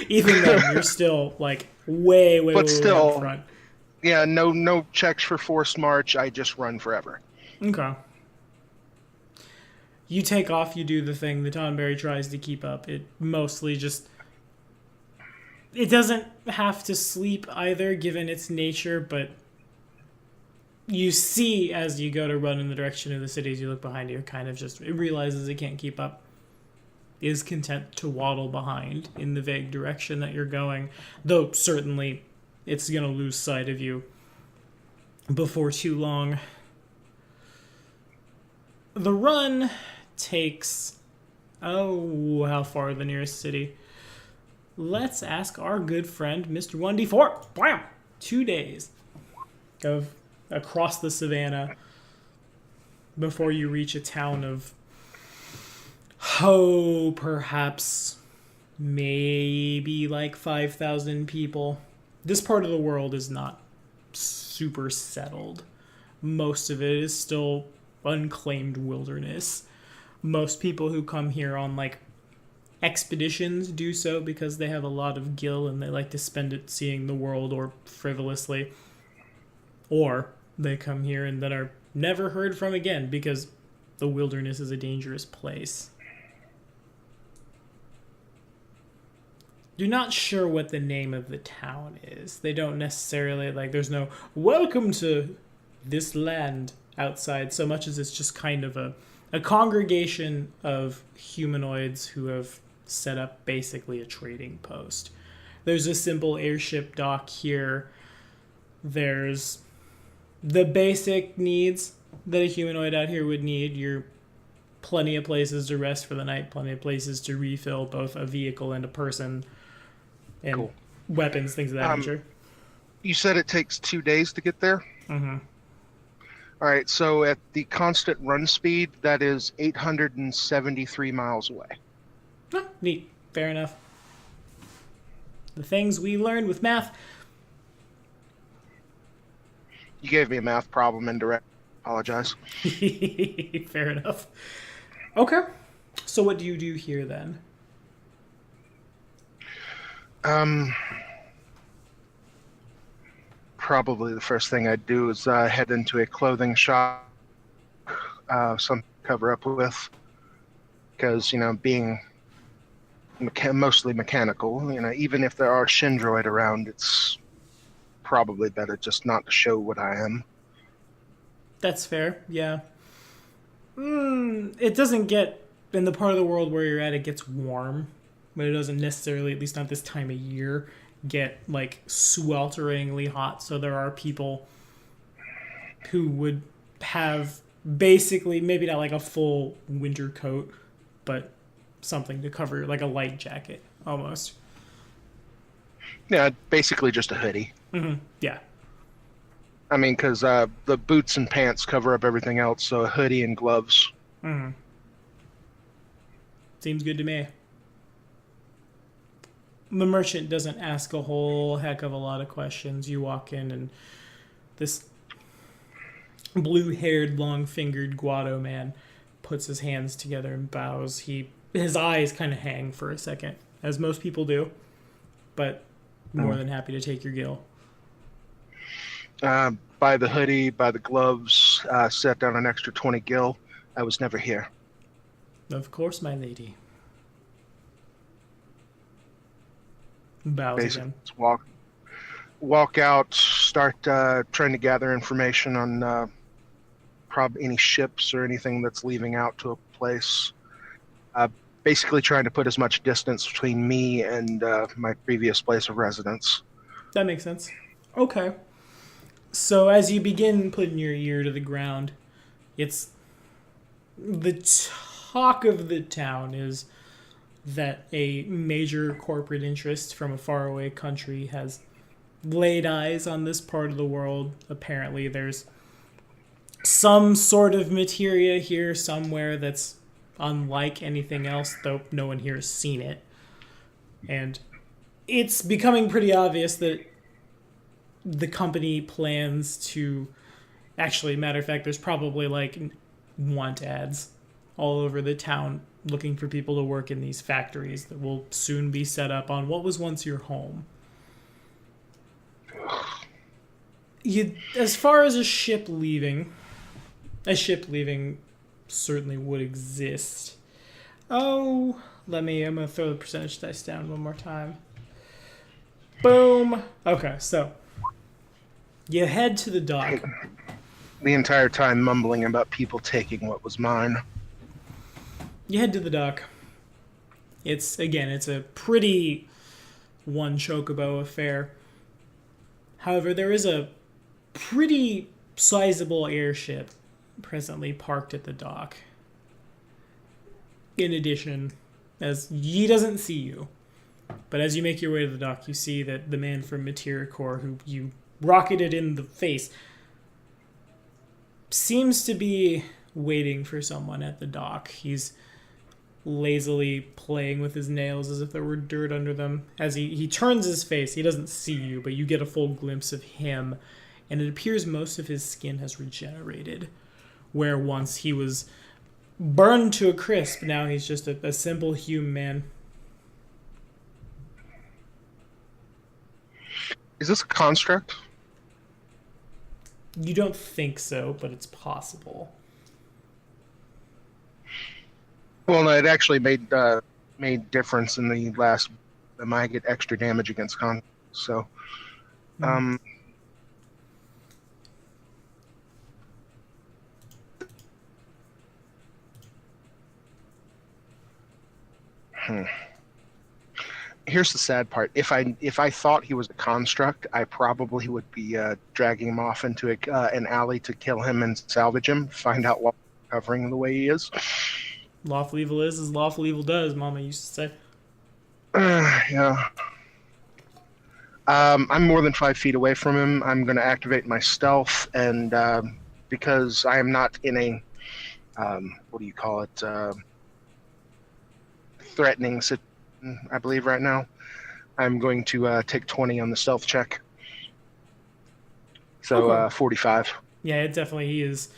Even then, you're still, like, way up front. Yeah, no checks for forced march. I just run forever. Okay. You take off, you do the thing. The Tonberry tries to keep up. It mostly just... It doesn't have to sleep either, given its nature, but you see as you go to run in the direction of the cities, you look behind you, kind of just... It realizes it can't keep up. Is content to waddle behind in the vague direction that you're going, though certainly it's going to lose sight of you before too long. The run takes... Oh, how far the nearest city? Let's ask our good friend, Mr. 1D4. Bam! 2 days of across the savannah before you reach a town of... Oh, perhaps maybe like 5,000 people. This part of the world is not super settled. Most of it is still unclaimed wilderness. Most people who come here on like expeditions do so because they have a lot of gil and they like to spend it seeing the world or frivolously. Or they come here and then are never heard from again because the wilderness is a dangerous place. You're not sure what the name of the town is. They don't necessarily, like, there's no welcome to this land outside, so much as it's just kind of a congregation of humanoids who have set up basically a trading post. There's a simple airship dock here. There's the basic needs that a humanoid out here would need. You're plenty of places to rest for the night, plenty of places to refill both a vehicle and a person. And cool. Weapons, things of that nature. You said it takes 2 days to get there? Mm-hmm. All right, so at the constant run speed, that is 873 miles away. Oh, neat. Fair enough. The things we learned with math. You gave me a math problem indirect. Apologize. Fair enough. Okay. So what do you do here then? Probably the first thing I'd do is head into a clothing shop, some cover up with, because being mostly mechanical, even if there are Shendroid around, it's probably better just not to show what I am. That's fair. Yeah. It doesn't get in the part of the world where you're at. It gets warm, but it doesn't necessarily, at least not this time of year, get like swelteringly hot. So there are people who would have basically maybe not like a full winter coat, but something to cover, like a light jacket almost. Yeah, basically just a hoodie. Mm-hmm. Yeah. I mean, because the boots and pants cover up everything else, so a hoodie and gloves. Mm-hmm. Seems good to me. The merchant doesn't ask a whole heck of a lot of questions. You walk in and this blue-haired, long-fingered Guado man puts his hands together and bows. His eyes kind of hang for a second, as most people do, but more than happy to take your gil. Buy the hoodie, buy the gloves, set down an extra 20 gil, I was never here. Of course, my lady. Bows Basically, again. just walk out, start trying to gather information on any ships or anything that's leaving out to a place. Uh, Basically, trying to put as much distance between me and my previous place of residence. That makes sense. Okay. So as you begin putting your ear to the ground, it's the talk of the town is that a major corporate interest from a faraway country has laid eyes on this part of the world. Apparently, there's some sort of materia here somewhere that's unlike anything else, though no one here has seen it. And it's becoming pretty obvious that the company plans to. Actually, matter of fact, there's probably like want ads all over the town looking for people to work in these factories that will soon be set up on what was once your home. As far as a ship leaving certainly would exist. I'm gonna throw the percentage dice down one more time. Boom. Okay, so you head to the dock. The entire time mumbling about people taking what was mine. You head to the dock. It's a pretty one chocobo affair. However, there is a pretty sizable airship presently parked at the dock. In addition, as he doesn't see you, but as you make your way to the dock, you see that the man from Materia Corps, who you rocketed in the face, seems to be waiting for someone at the dock. He's lazily playing with his nails as if there were dirt under them. As he turns his face, he doesn't see you, but you get a full glimpse of him, and it appears most of his skin has regenerated. Where once he was burned to a crisp, now he's just a simple human man. Is this a construct? You don't think so, but it's possible. Well, no, it actually made difference in the last. I might get extra damage against constructs. So, hmm. Here's the sad part. If I thought he was a construct, I probably would be dragging him off into an alley to kill him and salvage him. Find out why he's covering the way he is. Lawful evil is as lawful evil does, Mama used to say. Yeah. I'm more than 5 feet away from him. I'm going to activate my stealth, and because I am not in a what do you call it? Threatening situation, I believe, right now. I'm going to take 20 on the stealth check. So okay. 45. Yeah, it definitely is.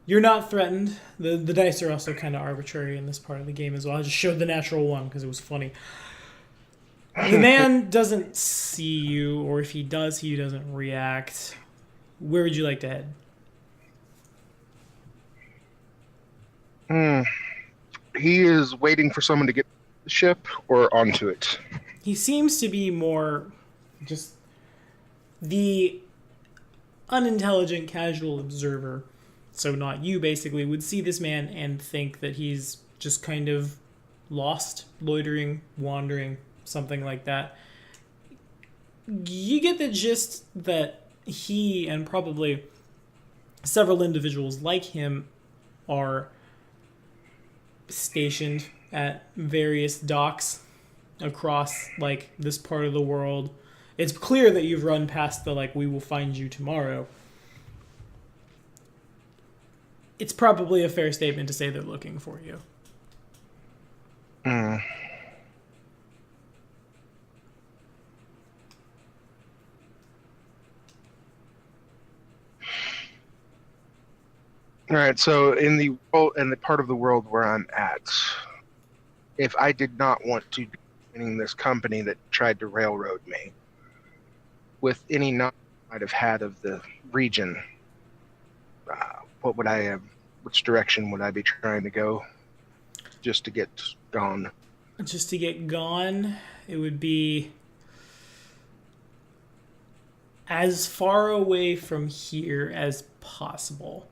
You're not threatened. The dice are also kind of arbitrary in this part of the game as well. I just showed the natural one because it was funny. The man doesn't see you, or if he does, he doesn't react. Where would you like to head? He is waiting for someone to get the ship or onto it. He seems to be more just the unintelligent casual observer. So not you, basically, would see this man and think that he's just kind of lost, loitering, wandering, something like that. You get the gist that he and probably several individuals like him are stationed at various docks across, like, this part of the world. It's clear that you've run past the, like, we will find you tomorrow. It's probably a fair statement to say they're looking for you. Hmm. All right, so in the part of the world where I'm at, if I did not want to be joining this company that tried to railroad me, with any knowledge I might have had of the region, what would I which direction would I be trying to go just to get gone? Just to get gone, it would be as far away from here as possible.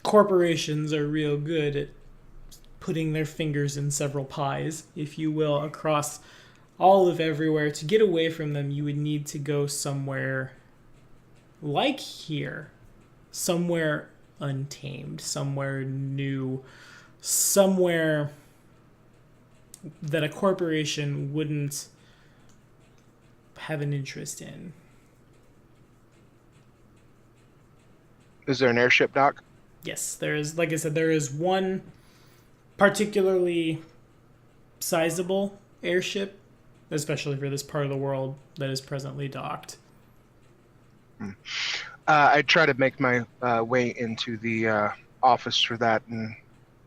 Corporations are real good at putting their fingers in several pies, if you will, across all of everywhere. To get away from them, you would need to go somewhere like here. Somewhere untamed, somewhere new, somewhere that a corporation wouldn't have an interest in. Is there an airship dock? Yes, there is, like I said, there is one particularly sizable airship, especially for this part of the world, that is presently docked. I try to make my way into the office for that and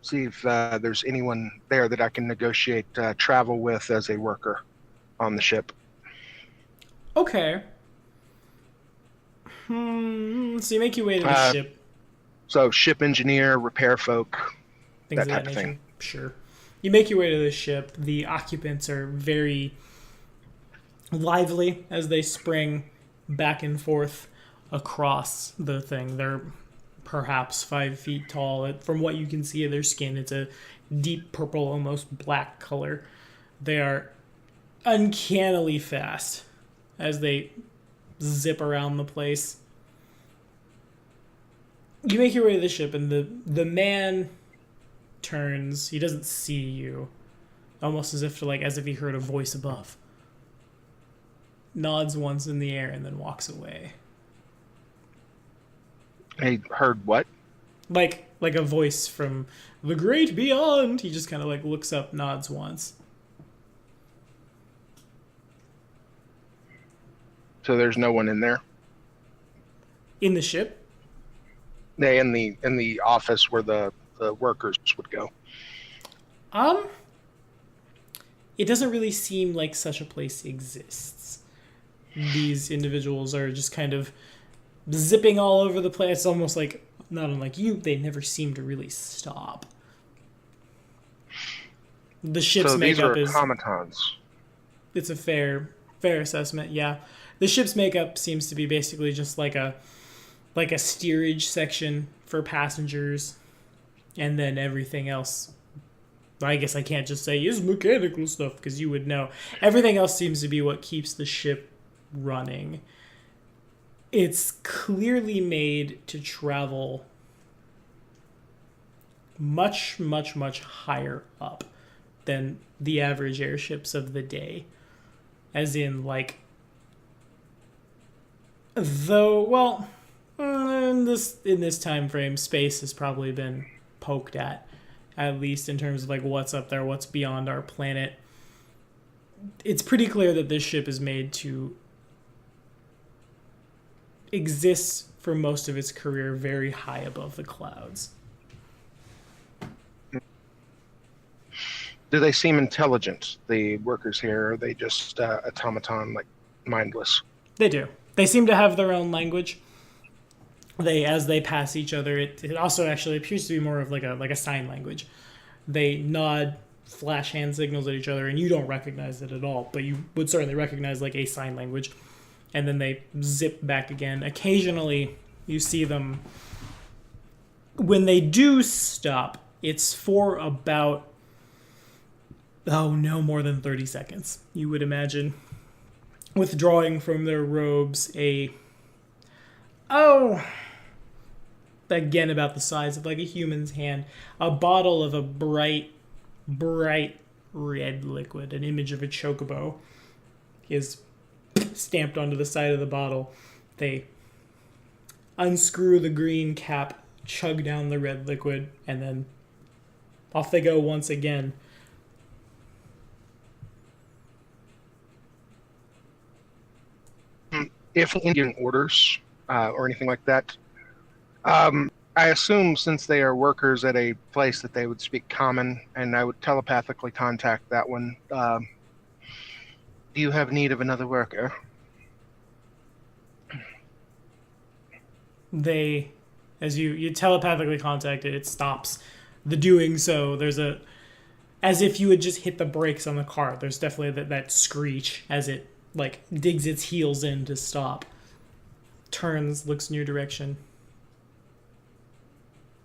see if there's anyone there that I can negotiate travel with as a worker on the ship. Okay. So you make your way to the ship. So ship engineer, repair folk, Things that of type that of nature. thing. Sure. You make your way to the ship. The occupants are very lively as they spring back and forth across the thing. They're perhaps 5 feet tall. From what you can see of their skin, it's a deep purple, almost black color. They are uncannily fast as they zip around the place. You make your way to the ship, and the man turns. He doesn't see you, almost as if he heard a voice above. Nods once in the air and then walks away. I heard what? Like a voice from the great beyond. He just kind of looks up, nods once. So there's no one in there? In the ship? In the office where the workers would go. It doesn't really seem like such a place exists. These individuals are just kind of zipping all over the place. It's almost like, not unlike you, they never seem to really stop. The ship's makeup is automatons. It's a fair assessment, yeah. The ship's makeup seems to be basically just like a steerage section for passengers, and then everything else, I guess I can't just say is mechanical stuff because you would know. Everything else seems to be what keeps the ship running. It's clearly made to travel much, much, much higher up than the average airships of the day. As in, in this time frame, space has probably been poked at least in terms of what's up there, what's beyond our planet. It's pretty clear that this ship is made to exist for most of its career very high above the clouds. Do they seem intelligent, the workers here, or are they just automaton, mindless? They do. They seem to have their own language. As they pass each other, it also actually appears to be more of a sign language. They nod, flash hand signals at each other, and you don't recognize it at all, but you would certainly recognize a sign language. And then they zip back again. Occasionally, you see them. When they do stop, it's for about, no more than 30 seconds. You would imagine withdrawing from their robes again about the size of a human's hand, a bottle of a bright red liquid, an image of a chocobo, is stamped onto the side of the bottle. They unscrew the green cap, chug down the red liquid, and then off they go once again. If Indian orders or anything like that, I assume since they are workers at a place that they would speak common, and I would telepathically contact that one. Do you have need of another worker? They As you telepathically contact it, it stops the doing so. There's a as if you had just hit the brakes on the car. There's definitely that screech as it like digs its heels in to stop. Turns, looks in your direction.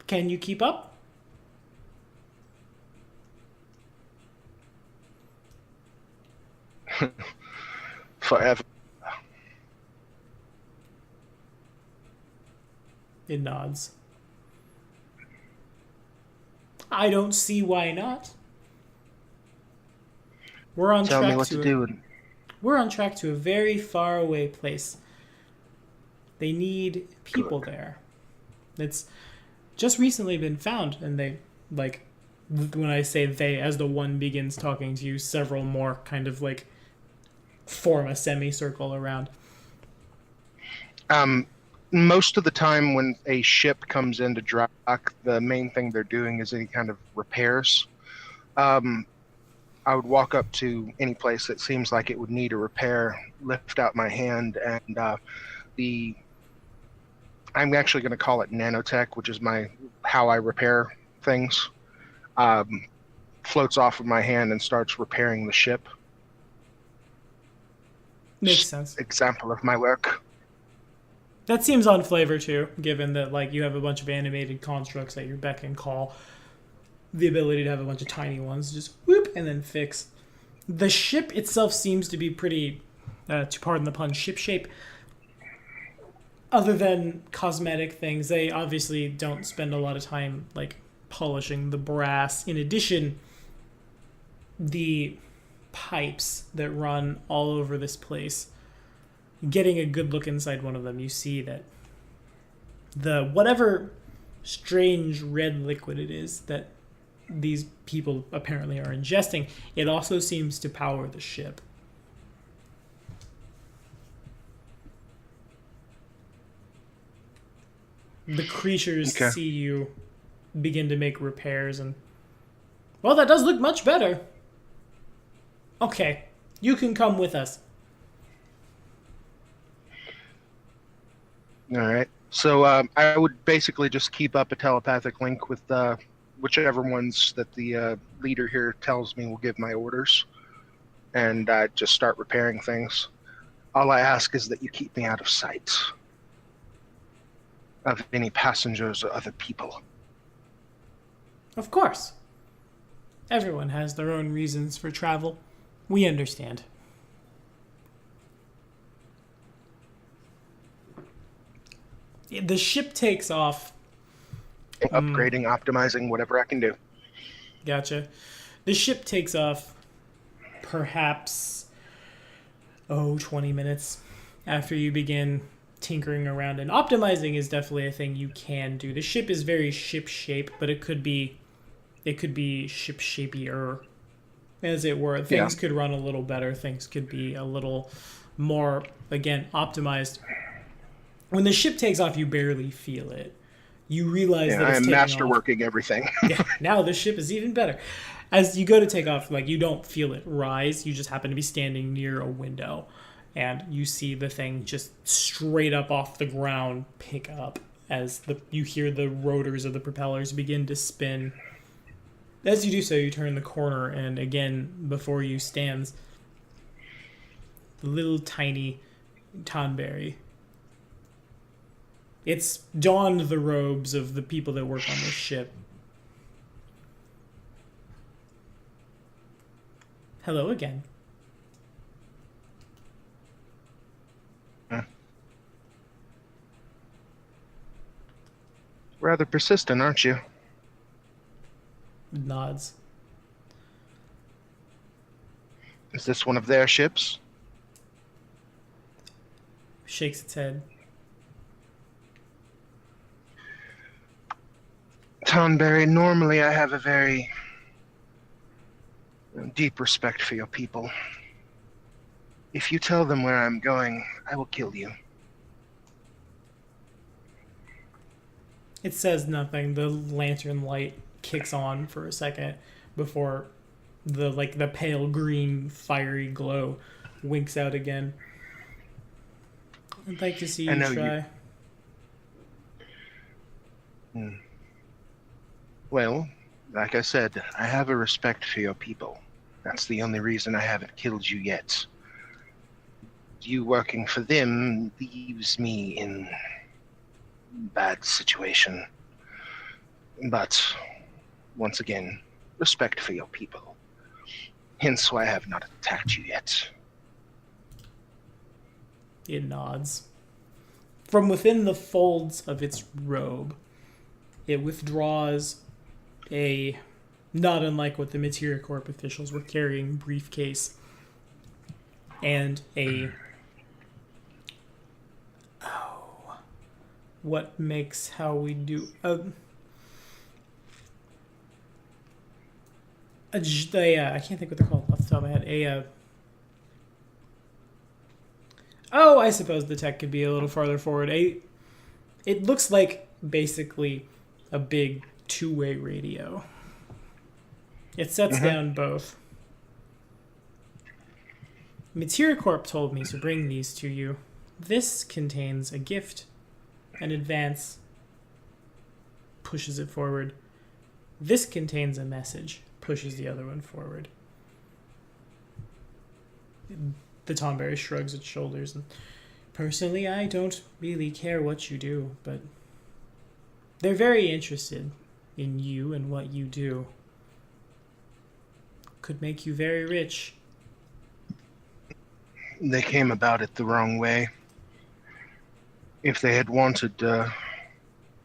Can you keep up? Forever. It nods. I don't see why not. We're on Tell track me what to do. We're on track to a very far away place. They need people there. It's just recently been found, and they, like, when I say they, as the one begins talking to you, several more kind of, like, form a semicircle around. Most of the time when a ship comes into dock, the main thing they're doing is any kind of repairs. I would walk up to any place that seems like it would need a repair, lift out my hand, and I'm actually going to call it nanotech, which is how I repair things, floats off of my hand and starts repairing the ship. Makes sense. Example of my work. That seems on flavor too, given that like you have a bunch of animated constructs at your beck and call. The ability to have a bunch of tiny ones, just whoop and then fix. The ship itself seems to be pretty, to pardon the pun, ship shape. Other than cosmetic things, they obviously don't spend a lot of time like polishing the brass. In addition, the pipes that run all over this place, getting a good look inside one of them, you see that the whatever strange red liquid it is that these people apparently are ingesting, it also seems to power the ship. The creatures see you begin to make repairs and, well, that does look much better. Okay, you can come with us. All right. So I would basically just keep up a telepathic link with whichever ones that the leader here tells me will give my orders, and just start repairing things. All I ask is that you keep me out of sight of any passengers or other people. Of course. Everyone has their own reasons for travel. We understand. The ship takes off. Upgrading, optimizing, whatever I can do. Gotcha. The ship takes off perhaps, 20 minutes after you begin tinkering around. And optimizing is definitely a thing you can do. The ship is very ship shape, but it could be ship shapier, as it were. Things could run a little better. Things could be a little more, again, optimized. When the ship takes off, you barely feel it. You realize that it's taking off. I am masterworking everything. Yeah, now the ship is even better. As you go to take off, like, you don't feel it rise. You just happen to be standing near a window, and you see the thing just straight up off the ground pick up as you hear the rotors of the propellers begin to spin. As you do so, you turn the corner, and again, before you stands the little tiny Tonberry. It's donned the robes of the people that work on this ship. Hello again. Rather persistent, aren't you? Nods. Is this one of their ships? Shakes its head. Tonberry, normally I have a very deep respect for your people. If you tell them where I'm going, I will kill you. It says nothing. The lantern light kicks on for a second before the pale green fiery glow winks out again. I'd like to see you try. Hmm. Well, like I said, I have a respect for your people. That's the only reason I haven't killed you yet. You working for them leaves me in bad situation. But, once again, respect for your people. Hence why I have not attacked you yet. It nods. From within the folds of its robe, it withdraws a, not unlike what the Materia Corp officials were carrying, briefcase and a, what makes how we do I can't think what they're called off the top of my head. I suppose the tech could be a little farther forward. It looks like basically a big two-way radio. It sets down both. Materia Corp told me to bring these to you. This contains a gift. An advance pushes it forward. This contains a message, pushes the other one forward. The Tomberry shrugs its shoulders. And personally, I don't really care what you do, but they're very interested in you and what you do. Could make you very rich. They came about it the wrong way. If they had wanted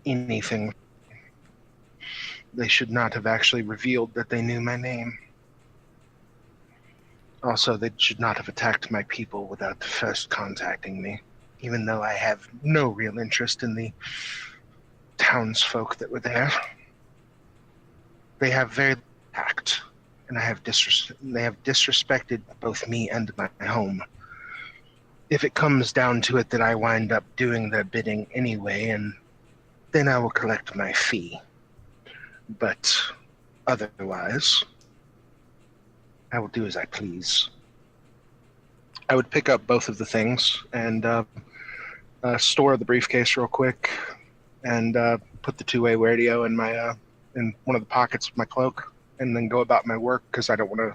anything, they should not have actually revealed that they knew my name. Also, they should not have attacked my people without first contacting me, even though I have no real interest in the townsfolk that were there. They have very tact, and they have disrespected both me and my home. If it comes down to it that I wind up doing their bidding anyway, and then I will collect my fee. But otherwise, I will do as I please. I would pick up both of the things and store the briefcase real quick, and put the two-way radio in my in one of the pockets of my cloak, and then go about my work because I don't want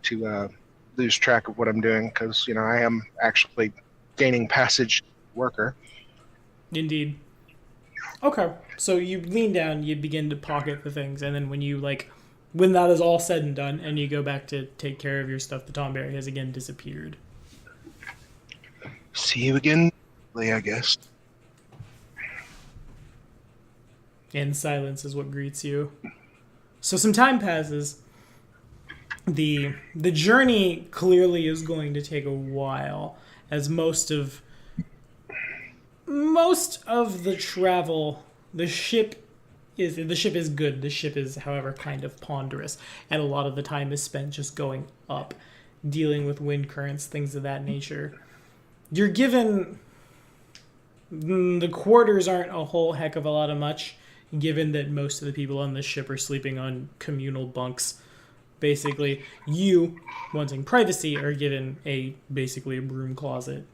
to lose track of what I'm doing, because I am actually gaining passage worker. Indeed. Okay, so you lean down, you begin to pocket the things, and then when that is all said and done, and you go back to take care of your stuff, the Tomberry has again disappeared. See you again, I guess. And silence is what greets you. So some time passes. The journey clearly is going to take a while, as most of the travel, the ship is good. The ship is, however, kind of ponderous, and a lot of the time is spent just going up, dealing with wind currents, things of that nature. You're given the quarters aren't a whole heck of a lot of much, given that most of the people on the ship are sleeping on communal bunks. Basically, you, wanting privacy, are given basically a broom closet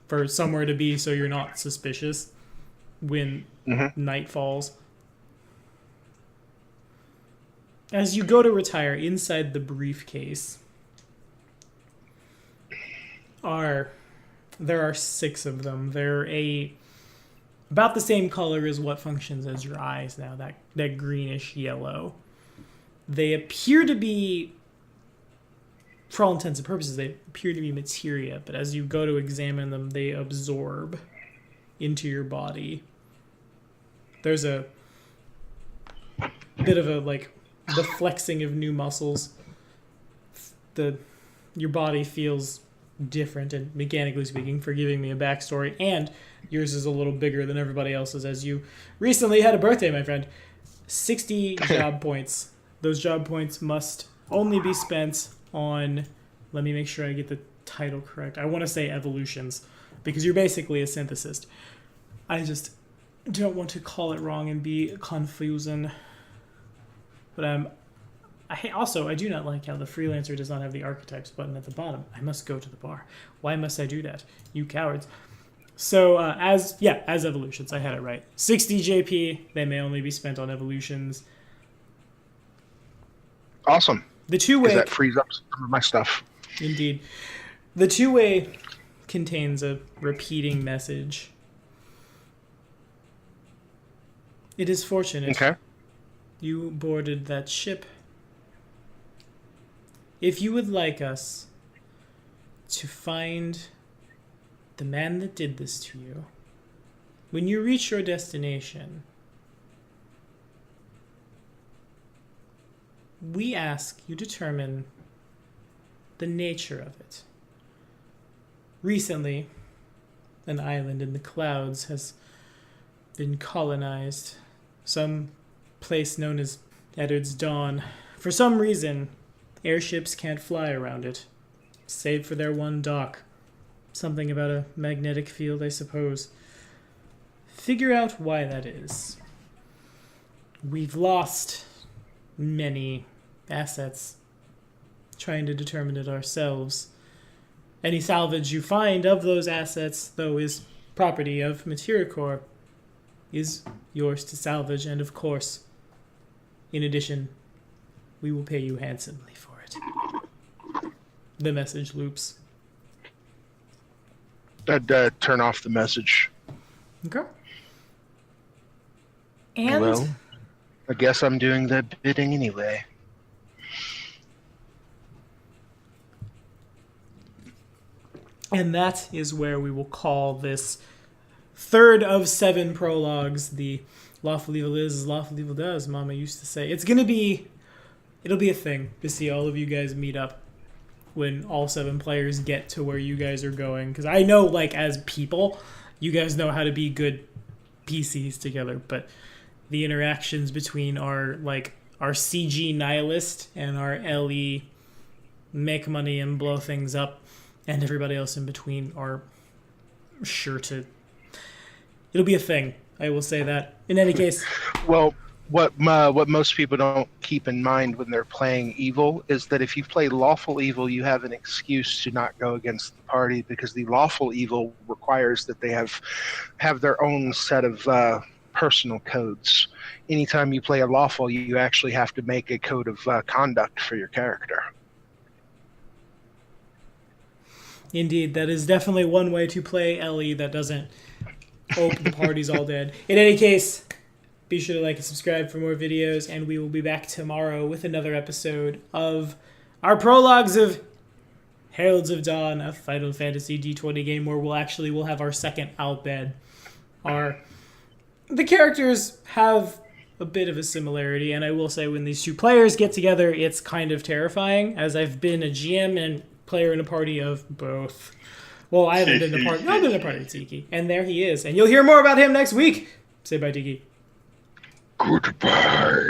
for somewhere to be so you're not suspicious when night falls. As you go to retire, inside the briefcase there are 6 of them. They're about the same color as what functions as your eyes now, that greenish yellow. They appear to be, for all intents and purposes, they appear to be materia, but as you go to examine them, they absorb into your body. There's a bit of the flexing of new muscles. Your body feels different, and mechanically speaking, for giving me a backstory, and yours is a little bigger than everybody else's, as you recently had a birthday, my friend. 60 job points. Those job points must only be spent on, let me make sure I get the title correct. I want to say evolutions, because you're basically a synthesist. I just don't want to call it wrong and be confusing. But I do not like how the freelancer does not have the archetypes button at the bottom. I must go to the bar. Why must I do that? You cowards. So as evolutions, I had it right. 60 JP. They may only be spent on evolutions. Awesome. The Because two-way, that frees up some of my stuff. indeed. The two-way contains a repeating message. It is fortunate Okay. you boarded that ship. If you would like us to find the man that did this to you, when you reach your destination, we ask you determine the nature of it. Recently, an island in the clouds has been colonized. Some place known as Eddard's Dawn. For some reason, airships can't fly around it, save for their one dock. Something about a magnetic field, I suppose. Figure out why that is. We've lost many assets trying to determine it ourselves. Any salvage you find of those assets, though, is property of Matericorp, is yours to salvage, and of course, in addition, we will pay you handsomely for it. The message loops. I'd turn off the message. Okay. And Well, I guess I'm doing the bidding anyway. And that is where we will call this third of 7 prologues. The lawful evil is as lawful evil does, Mama used to say. It'll be a thing to see all of you guys meet up when all 7 players get to where you guys are going. Because I know, like, as people, you guys know how to be good PCs together, but the interactions between our CG nihilist and our LE make money and blow things up and everybody else in between are sure to... It'll be a thing. I will say that. In any case... Well, what most people don't keep in mind when they're playing evil is that if you play lawful evil, you have an excuse to not go against the party, because the lawful evil requires that they have their own set of personal codes. Anytime you play a lawful, you actually have to make a code of conduct for your character. Indeed, that is definitely one way to play LE that doesn't hope the party's all dead. In any case, be sure to like and subscribe for more videos, and we will be back tomorrow with another episode of our prologues of Heralds of Dawn, a Final Fantasy D20 game where we'll have our second outbed. The characters have a bit of a similarity, and I will say when these 2 players get together, it's kind of terrifying, as I've been a GM and player in a party of both. Well, I haven't been in a party. I've been in a party with Tiki, and there he is. And you'll hear more about him next week. Say bye, Tiki. Goodbye.